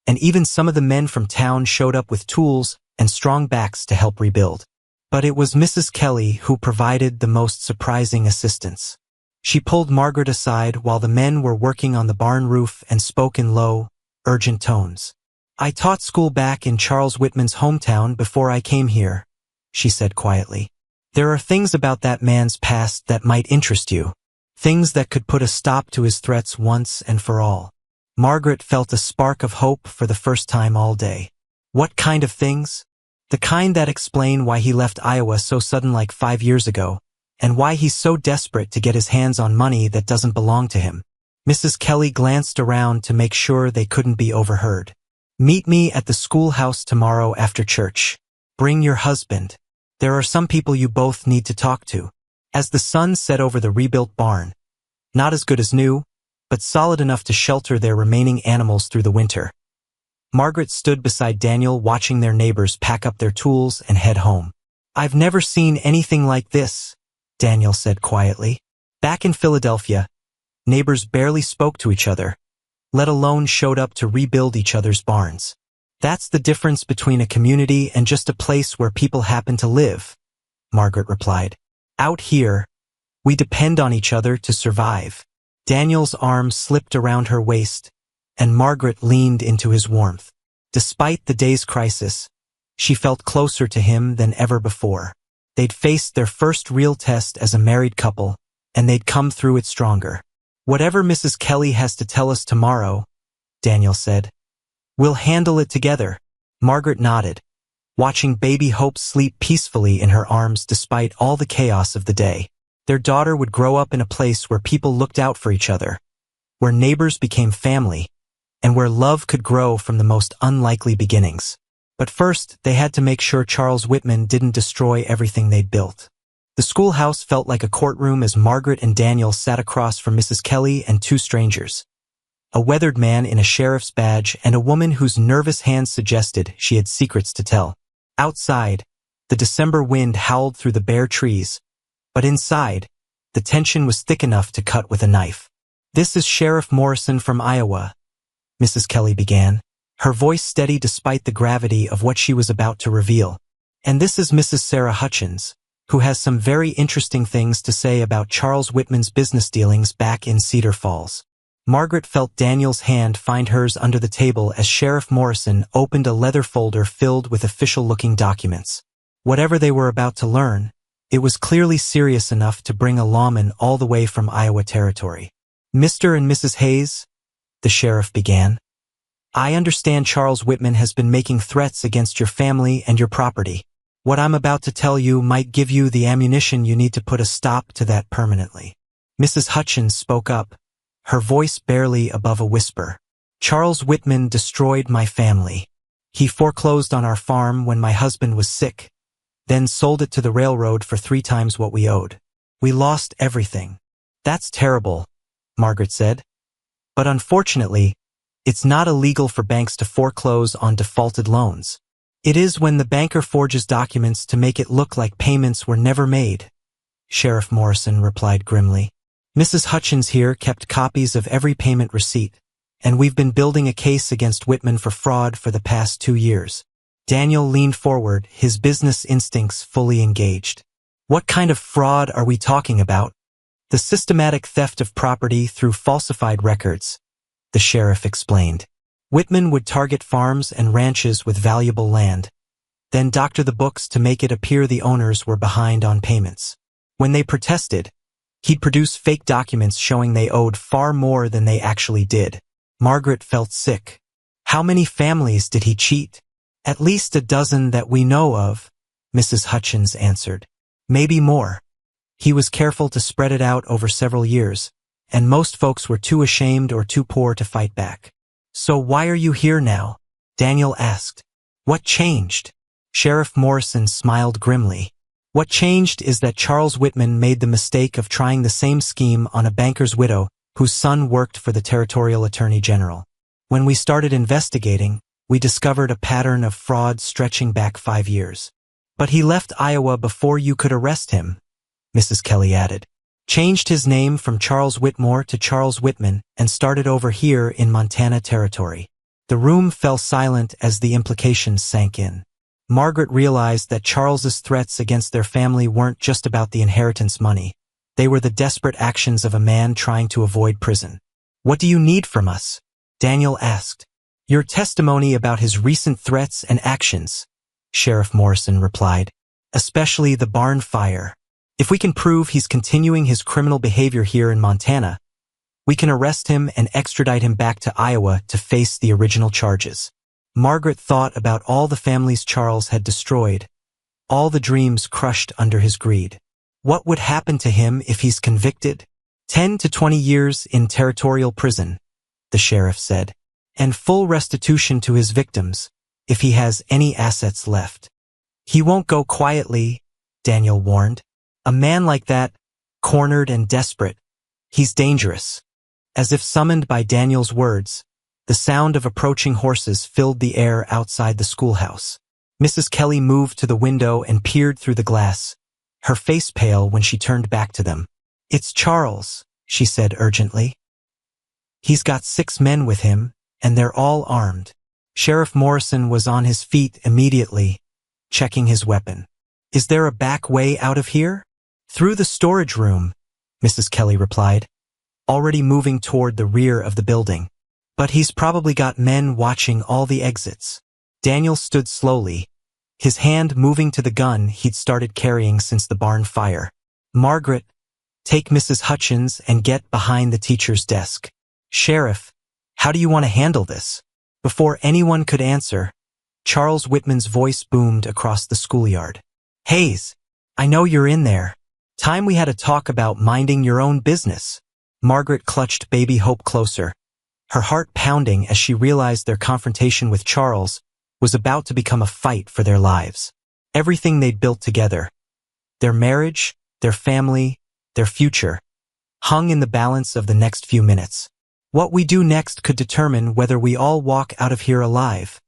and even some of the men from town showed up with tools and strong backs to help rebuild. But it was Mrs. Kelly who provided the most surprising assistance. She pulled Margaret aside while the men were working on the barn roof and spoke in low, urgent tones. "I taught school back in Charles Whitman's hometown before I came here," she said quietly. "There are things about that man's past that might interest you. things that could put a stop to his threats once and for all. Margaret felt a spark of hope for the first time all day. What kind of things? The kind that explain why he left Iowa so sudden like 5 years ago, and why he's so desperate to get his hands on money that doesn't belong to him. Mrs. Kelly glanced around to make sure they couldn't be overheard. Meet me at the schoolhouse tomorrow after church. Bring your husband. There are some people you both need to talk to. As the sun set over the rebuilt barn, not as good as new, but solid enough to shelter their remaining animals through the winter, Margaret stood beside Daniel watching their neighbors pack up their tools and head home. I've never seen anything like this, Daniel said quietly. Back in Philadelphia, neighbors barely spoke to each other, let alone showed up to rebuild each other's barns. That's the difference between a community and just a place where people happen to live, Margaret replied. Out here, we depend on each other to survive. Daniel's arm slipped around her waist, and Margaret leaned into his warmth. Despite the day's crisis, she felt closer to him than ever before. They'd faced their first real test as a married couple, and they'd come through it stronger. Whatever Mrs. Kelly has to tell us tomorrow, Daniel said, we'll handle it together. Margaret nodded, watching baby Hope sleep peacefully in her arms despite all the chaos of the day. Their daughter would grow up in a place where people looked out for each other, where neighbors became family, and where love could grow from the most unlikely beginnings. But first, they had to make sure Charles Whitman didn't destroy everything they'd built. The schoolhouse felt like a courtroom as Margaret and Daniel sat across from Mrs. Kelly and two strangers, a weathered man in a sheriff's badge and a woman whose nervous hands suggested she had secrets to tell. Outside, the December wind howled through the bare trees, but inside, the tension was thick enough to cut with a knife. This is Sheriff Morrison from Iowa, Mrs. Kelly began, her voice steady despite the gravity of what she was about to reveal. And this is Mrs. Sarah Hutchins, who has some very interesting things to say about Charles Whitman's business dealings back in Cedar Falls. Margaret felt Daniel's hand find hers under the table as Sheriff Morrison opened a leather folder filled with official-looking documents. Whatever they were about to learn, it was clearly serious enough to bring a lawman all the way from Iowa Territory. Mr. and Mrs. Hayes, the sheriff began, I understand Charles Whitman has been making threats against your family and your property. What I'm about to tell you might give you the ammunition you need to put a stop to that permanently. Mrs. Hutchins spoke up, her voice barely above a whisper. Charles Whitman destroyed my family. He foreclosed on our farm when my husband was sick, then sold it to the railroad for 3 times what we owed. We lost everything. That's terrible, Margaret said. But unfortunately, it's not illegal for banks to foreclose on defaulted loans. It is when the banker forges documents to make it look like payments were never made, Sheriff Morrison replied grimly. Mrs. Hutchins here kept copies of every payment receipt, and we've been building a case against Whitman for fraud for the past 2 years. Daniel leaned forward, his business instincts fully engaged. What kind of fraud are we talking about? The systematic theft of property through falsified records, the sheriff explained. Whitman would target farms and ranches with valuable land, then doctor the books to make it appear the owners were behind on payments. When they protested, he'd produce fake documents showing they owed far more than they actually did. Margaret felt sick. How many families did he cheat? At least a dozen that we know of, Mrs. Hutchins answered. Maybe more. He was careful to spread it out over several years, and most folks were too ashamed or too poor to fight back. So why are you here now? Daniel asked. What changed? Sheriff Morrison smiled grimly. What changed is that Charles Whitman made the mistake of trying the same scheme on a banker's widow whose son worked for the Territorial Attorney General. When we started investigating, we discovered a pattern of fraud stretching back 5 years. But he left Iowa before you could arrest him, Mrs. Kelly added. Changed his name from Charles Whitmore to Charles Whitman and started over here in Montana Territory. The room fell silent as the implications sank in. Margaret realized that Charles's threats against their family weren't just about the inheritance money. They were the desperate actions of a man trying to avoid prison. What do you need from us? Daniel asked. Your testimony about his recent threats and actions, Sheriff Morrison replied. Especially the barn fire. If we can prove he's continuing his criminal behavior here in Montana, we can arrest him and extradite him back to Iowa to face the original charges. Margaret thought about all the families Charles had destroyed, all the dreams crushed under his greed. What would happen to him if he's convicted? 10 to 20 years in territorial prison, the sheriff said, and full restitution to his victims, if he has any assets left. He won't go quietly, Daniel warned. A man like that, cornered and desperate, he's dangerous. As if summoned by Daniel's words, the sound of approaching horses filled the air outside the schoolhouse. Mrs. Kelly moved to the window and peered through the glass, her face pale when she turned back to them. "It's Charles," she said urgently. "He's got 6 men with him, and they're all armed." Sheriff Morrison was on his feet immediately, checking his weapon. "Is there a back way out of here?" "Through the storage room," Mrs. Kelly replied, already moving toward the rear of the building. "But he's probably got men watching all the exits." Daniel stood slowly, his hand moving to the gun he'd started carrying since the barn fire. "Margaret, take Mrs. Hutchins and get behind the teacher's desk." "Sheriff, how do you want to handle this?" Before anyone could answer, Charles Whitman's voice boomed across the schoolyard. "Hayes, I know you're in there. Time we had a talk about minding your own business." Margaret clutched baby Hope closer, her heart pounding as she realized their confrontation with Charles was about to become a fight for their lives. Everything they'd built together, their marriage, their family, their future, hung in the balance of the next few minutes. "What we do next could determine whether we all walk out of here alive,"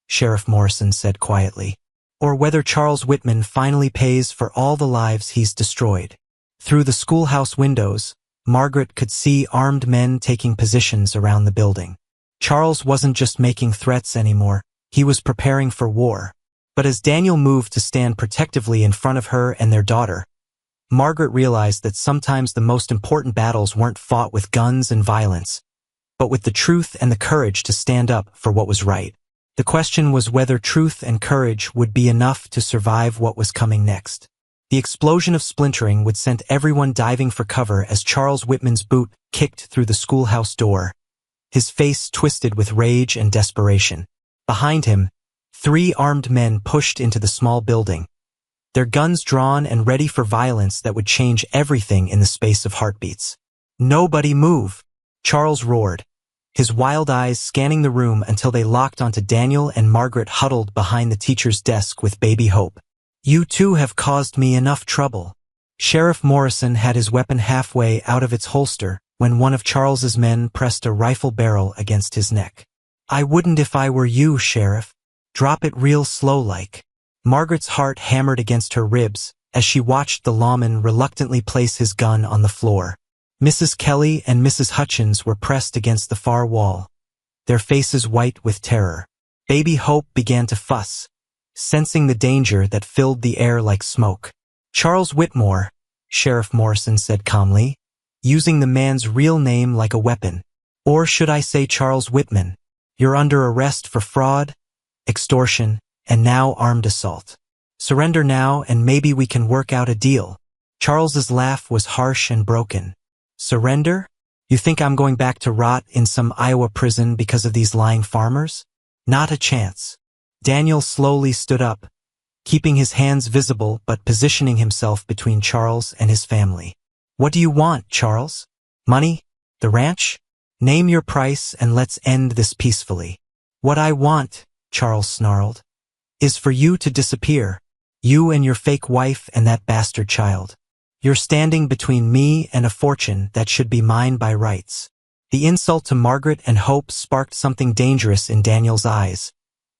Sheriff Morrison said quietly, "or whether Charles Whitman finally pays for all the lives he's destroyed." Through the schoolhouse windows, Margaret could see armed men taking positions around the building. Charles wasn't just making threats anymore, he was preparing for war. But as Daniel moved to stand protectively in front of her and their daughter, Margaret realized that sometimes the most important battles weren't fought with guns and violence, but with the truth and the courage to stand up for what was right. The question was whether truth and courage would be enough to survive what was coming next. The explosion of splintering would send everyone diving for cover as Charles Whitman's boot kicked through the schoolhouse door, his face twisted with rage and desperation. Behind him, 3 armed men pushed into the small building, their guns drawn and ready for violence that would change everything in the space of heartbeats. "Nobody move," Charles roared, his wild eyes scanning the room until they locked onto Daniel and Margaret huddled behind the teacher's desk with baby Hope. "You two have caused me enough trouble." Sheriff Morrison had his weapon halfway out of its holster when one of Charles's men pressed a rifle barrel against his neck. "I wouldn't if I were you, Sheriff. Drop it real slow like." Margaret's heart hammered against her ribs as she watched the lawman reluctantly place his gun on the floor. Mrs. Kelly and Mrs. Hutchins were pressed against the far wall, their faces white with terror. Baby Hope began to fuss, sensing the danger that filled the air like smoke. "Charles Whitmore," Sheriff Morrison said calmly, using the man's real name like a weapon. "Or should I say Charles Whitman? You're under arrest for fraud, extortion, and now armed assault. Surrender now and maybe we can work out a deal." Charles's laugh was harsh and broken. "Surrender? You think I'm going back to rot in some Iowa prison because of these lying farmers? Not a chance." Daniel slowly stood up, keeping his hands visible but positioning himself between Charles and his family. "What do you want, Charles? Money? The ranch? Name your price and let's end this peacefully." "What I want," Charles snarled, "is for you to disappear, you and your fake wife and that bastard child. You're standing between me and a fortune that should be mine by rights." The insult to Margaret and Hope sparked something dangerous in Daniel's eyes,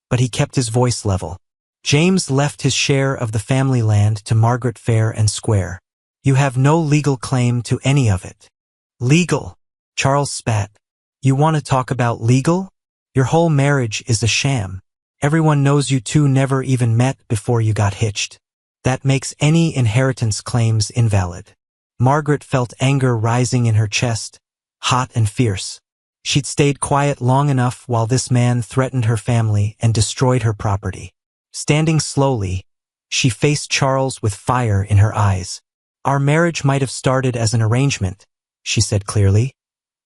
but he kept his voice level. "James left his share of the family land to Margaret fair and square. You have no legal claim to any of it." "Legal?" Charles spat. "You want to talk about legal? Your whole marriage is a sham. Everyone knows you two never even met before you got hitched. That makes any inheritance claims invalid." Margaret felt anger rising in her chest, hot and fierce. She'd stayed quiet long enough while this man threatened her family and destroyed her property. Standing slowly, she faced Charles with fire in her eyes. Our marriage might have started as an arrangement, she said clearly,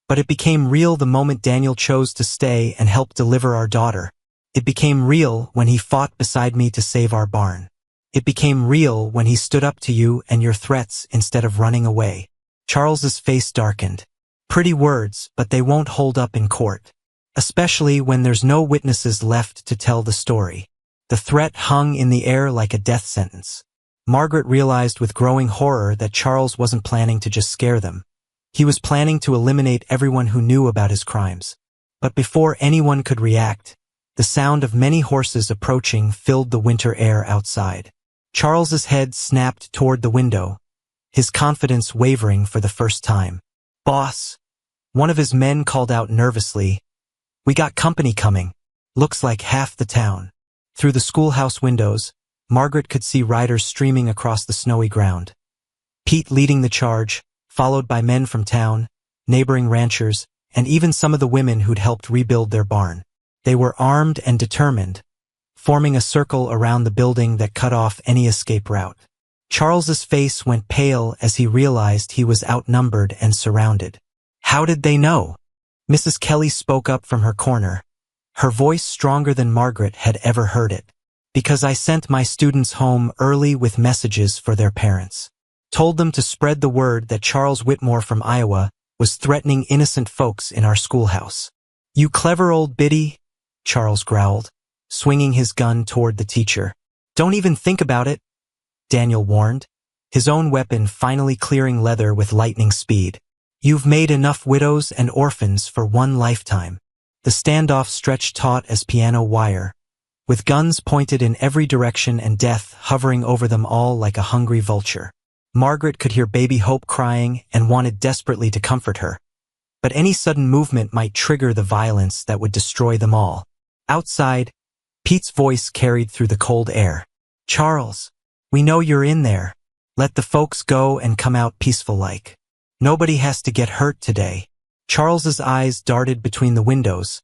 but it became real the moment Daniel chose to stay and help deliver our daughter. It became real when he fought beside me to save our barn. It became real when he stood up to you and your threats instead of running away. Charles's face darkened. Pretty words, but they won't hold up in court. Especially when there's no witnesses left to tell the story. The threat hung in the air like a death sentence. Margaret realized with growing horror that Charles wasn't planning to just scare them. He was planning to eliminate everyone who knew about his crimes. But before anyone could react, the sound of many horses approaching filled the winter air outside. Charles's head snapped toward the window, his confidence wavering for the first time. "Boss," one of his men called out nervously, "we got company coming. Looks like half the town." Through the schoolhouse windows, Margaret could see riders streaming across the snowy ground. Pete leading the charge, followed by men from town, neighboring ranchers, and even some of the women who'd helped rebuild their barn. They were armed and determined, forming a circle around the building that cut off any escape route. Charles's face went pale as he realized he was outnumbered and surrounded. "How did they know?" Mrs. Kelly spoke up from her corner, her voice stronger than Margaret had ever heard it. "Because I sent my students home early with messages for their parents. Told them to spread the word that Charles Whitmore from Iowa was threatening innocent folks in our schoolhouse." "You clever old biddy," Charles growled, swinging his gun toward the teacher. "Don't even think about it," Daniel warned, his own weapon finally clearing leather with lightning speed. "You've made enough widows and orphans for one lifetime." The standoff stretched taut as piano wire, with guns pointed in every direction and death hovering over them all like a hungry vulture. Margaret could hear baby Hope crying and wanted desperately to comfort her. But any sudden movement might trigger the violence that would destroy them all. Outside, Pete's voice carried through the cold air. "Charles, we know you're in there. Let the folks go and come out peaceful-like. Nobody has to get hurt today." Charles's eyes darted between the windows,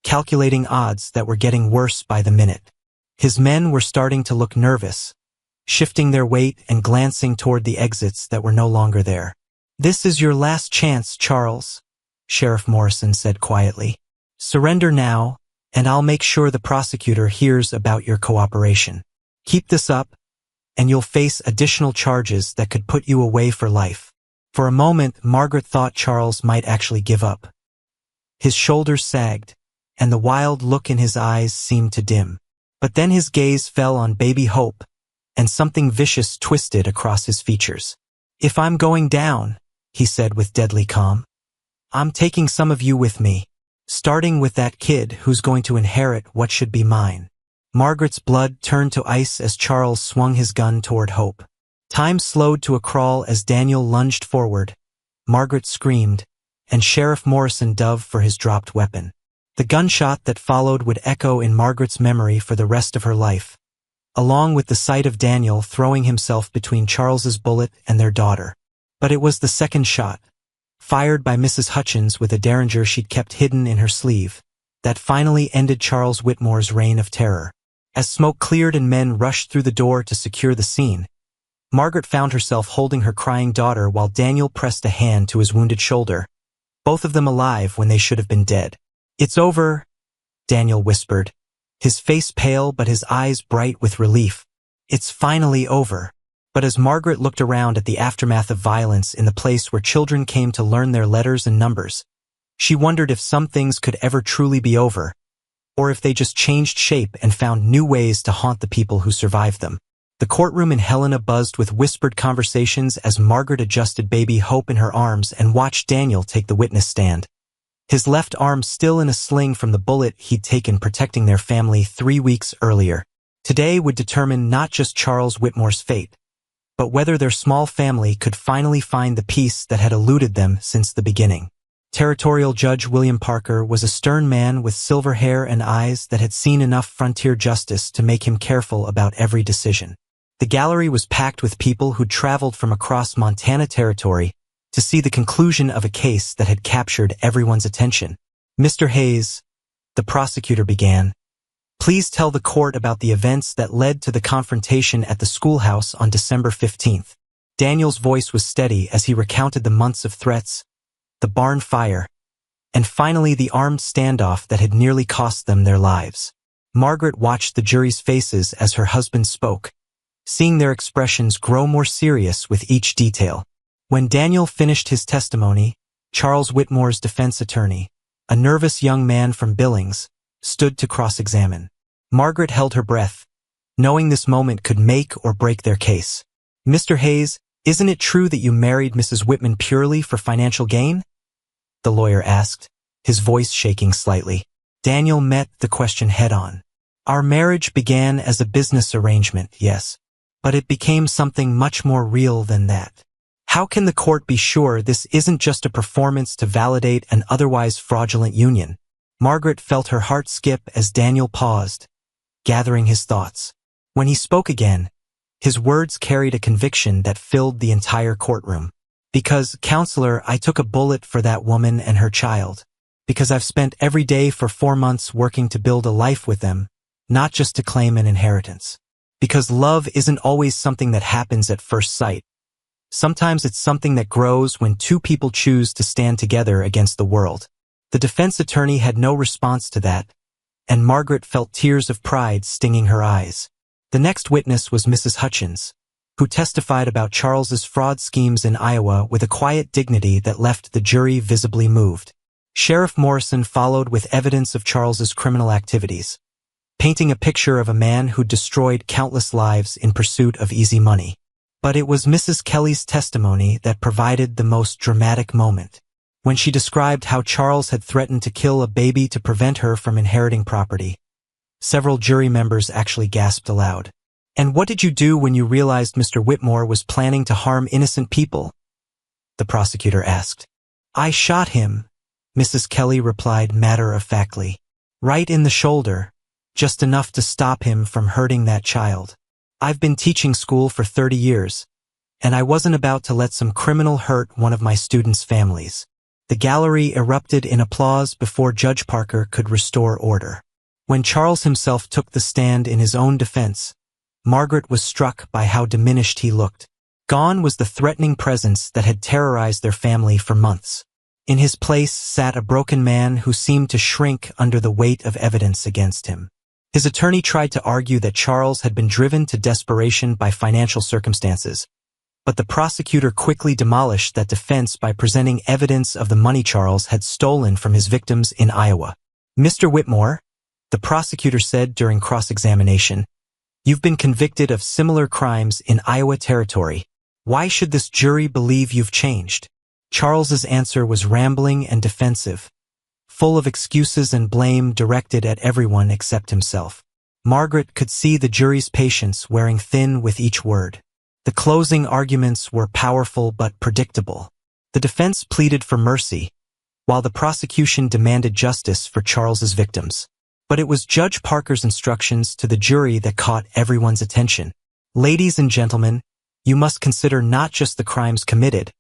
calculating odds that were getting worse by the minute. His men were starting to look nervous, shifting their weight and glancing toward the exits that were no longer there. "This is your last chance, Charles," Sheriff Morrison said quietly. "Surrender now, and I'll make sure the prosecutor hears about your cooperation. Keep this up, and you'll face additional charges that could put you away for life." For a moment, Margaret thought Charles might actually give up. His shoulders sagged, and the wild look in his eyes seemed to dim. But then his gaze fell on baby Hope, and something vicious twisted across his features. "If I'm going down," he said with deadly calm, "I'm taking some of you with me, starting with that kid who's going to inherit what should be mine." Margaret's blood turned to ice as Charles swung his gun toward Hope. Time slowed to a crawl as Daniel lunged forward. Margaret screamed, and Sheriff Morrison dove for his dropped weapon. The gunshot that followed would echo in Margaret's memory for the rest of her life, along with the sight of Daniel throwing himself between Charles's bullet and their daughter. But it was the second shot, fired by Mrs. Hutchins with a derringer she'd kept hidden in her sleeve, that finally ended Charles Whitmore's reign of terror. As smoke cleared and men rushed through the door to secure the scene, Margaret found herself holding her crying daughter while Daniel pressed a hand to his wounded shoulder, both of them alive when they should have been dead. "It's over," Daniel whispered, his face pale but his eyes bright with relief. "It's finally over." But as Margaret looked around at the aftermath of violence in the place where children came to learn their letters and numbers, she wondered if some things could ever truly be over, or if they just changed shape and found new ways to haunt the people who survived them. The courtroom in Helena buzzed with whispered conversations as Margaret adjusted baby Hope in her arms and watched Daniel take the witness stand. His left arm still in a sling from the bullet he'd taken protecting their family 3 weeks earlier. Today would determine not just Charles Whitmore's fate, but whether their small family could finally find the peace that had eluded them since the beginning. Territorial Judge William Parker was a stern man with silver hair and eyes that had seen enough frontier justice to make him careful about every decision. The gallery was packed with people who'd traveled from across Montana Territory to see the conclusion of a case that had captured everyone's attention. "Mr. Hayes," the prosecutor began, "please tell the court about the events that led to the confrontation at the schoolhouse on December 15th. Daniel's voice was steady as he recounted the months of threats, the barn fire, and finally the armed standoff that had nearly cost them their lives. Margaret watched the jury's faces as her husband spoke, seeing their expressions grow more serious with each detail. When Daniel finished his testimony, Charles Whitmore's defense attorney, a nervous young man from Billings, stood to cross-examine. Margaret held her breath, knowing this moment could make or break their case. "Mr. Hayes, isn't it true that you married Mrs. Whitman purely for financial gain?" the lawyer asked, his voice shaking slightly. Daniel met the question head-on. "Our marriage began as a business arrangement, yes, but it became something much more real than that. How can the court be sure this isn't just a performance to validate an otherwise fraudulent union?" Margaret felt her heart skip as Daniel paused, gathering his thoughts. When he spoke again, his words carried a conviction that filled the entire courtroom. "Because, counselor, I took a bullet for that woman and her child. Because I've spent every day for 4 months working to build a life with them, not just to claim an inheritance. Because love isn't always something that happens at first sight. Sometimes it's something that grows when two people choose to stand together against the world." The defense attorney had no response to that, and Margaret felt tears of pride stinging her eyes. The next witness was Mrs. Hutchins, who testified about Charles's fraud schemes in Iowa with a quiet dignity that left the jury visibly moved. Sheriff Morrison followed with evidence of Charles's criminal activities, painting a picture of a man who destroyed countless lives in pursuit of easy money. But it was Mrs. Kelly's testimony that provided the most dramatic moment. When she described how Charles had threatened to kill a baby to prevent her from inheriting property, several jury members actually gasped aloud. "And what did you do when you realized Mr. Whitmore was planning to harm innocent people?" the prosecutor asked. "I shot him," Mrs. Kelly replied matter-of-factly. "Right in the shoulder, just enough to stop him from hurting that child. I've been teaching school for 30 years, and I wasn't about to let some criminal hurt one of my students' families." The gallery erupted in applause before Judge Parker could restore order. When Charles himself took the stand in his own defense, Margaret was struck by how diminished he looked. Gone was the threatening presence that had terrorized their family for months. In his place sat a broken man who seemed to shrink under the weight of evidence against him. His attorney tried to argue that Charles had been driven to desperation by financial circumstances, but the prosecutor quickly demolished that defense by presenting evidence of the money Charles had stolen from his victims in Iowa. "Mr. Whitmore," the prosecutor said during cross-examination, "you've been convicted of similar crimes in Iowa territory. Why should this jury believe you've changed?" Charles's answer was rambling and defensive, full of excuses and blame directed at everyone except himself. Margaret could see the jury's patience wearing thin with each word. The closing arguments were powerful but predictable. The defense pleaded for mercy, while the prosecution demanded justice for Charles's victims. But it was Judge Parker's instructions to the jury that caught everyone's attention. "Ladies and gentlemen, you must consider not just the crimes committed,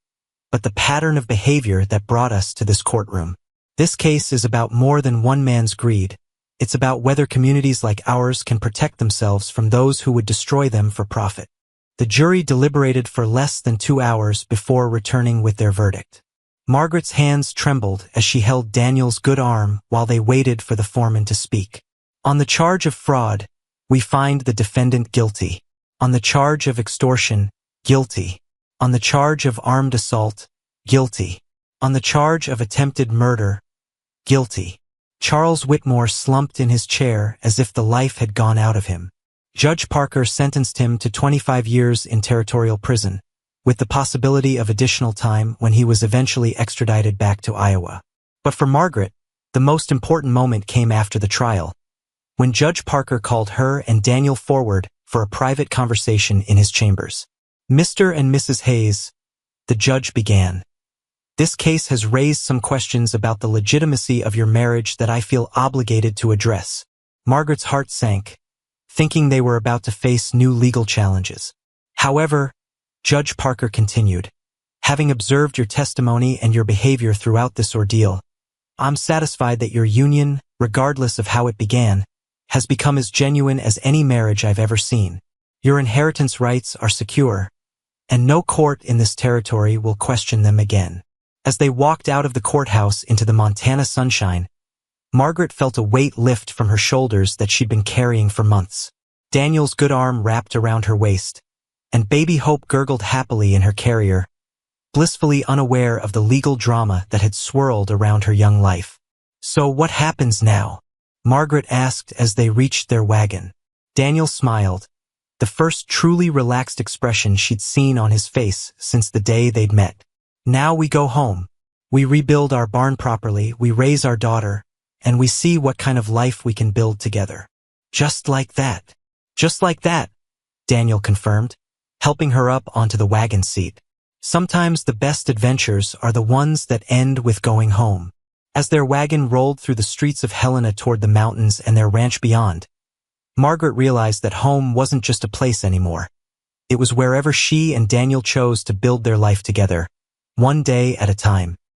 but the pattern of behavior that brought us to this courtroom. This case is about more than one man's greed. It's about whether communities like ours can protect themselves from those who would destroy them for profit." The jury deliberated for less than 2 hours before returning with their verdict. Margaret's hands trembled as she held Daniel's good arm while they waited for the foreman to speak. "On the charge of fraud, we find the defendant guilty. On the charge of extortion, guilty. On the charge of armed assault, guilty. On the charge of attempted murder, guilty." Charles Whitmore slumped in his chair as if the life had gone out of him. Judge Parker sentenced him to 25 years in territorial prison, with the possibility of additional time when he was eventually extradited back to Iowa. But for Margaret, the most important moment came after the trial, when Judge Parker called her and Daniel forward for a private conversation in his chambers. "Mr. and Mrs. Hayes," the judge began, "this case has raised some questions about the legitimacy of your marriage that I feel obligated to address." Margaret's heart sank, thinking they were about to face new legal challenges. "However," Judge Parker continued, "having observed your testimony and your behavior throughout this ordeal, I'm satisfied that your union, regardless of how it began, has become as genuine as any marriage I've ever seen. Your inheritance rights are secure, and no court in this territory will question them again. As they walked out of the courthouse into the Montana sunshine, Margaret felt a weight lift from her shoulders that she'd been carrying for months. Daniel's good arm wrapped around her waist, and baby Hope gurgled happily in her carrier, blissfully unaware of the legal drama that had swirled around her young life. "So what happens now?" Margaret asked as they reached their wagon. Daniel smiled, the first truly relaxed expression she'd seen on his face since the day they'd met. "Now we go home. We rebuild our barn properly, we raise our daughter, and we see what kind of life we can build together." "Just like that." "Just like that," Daniel confirmed, helping her up onto the wagon seat. Sometimes the best adventures are the ones that end with going home. As their wagon rolled through the streets of Helena toward the mountains and their ranch beyond, Margaret realized that home wasn't just a place anymore. It was wherever she and Daniel chose to build their life together, one day at a time.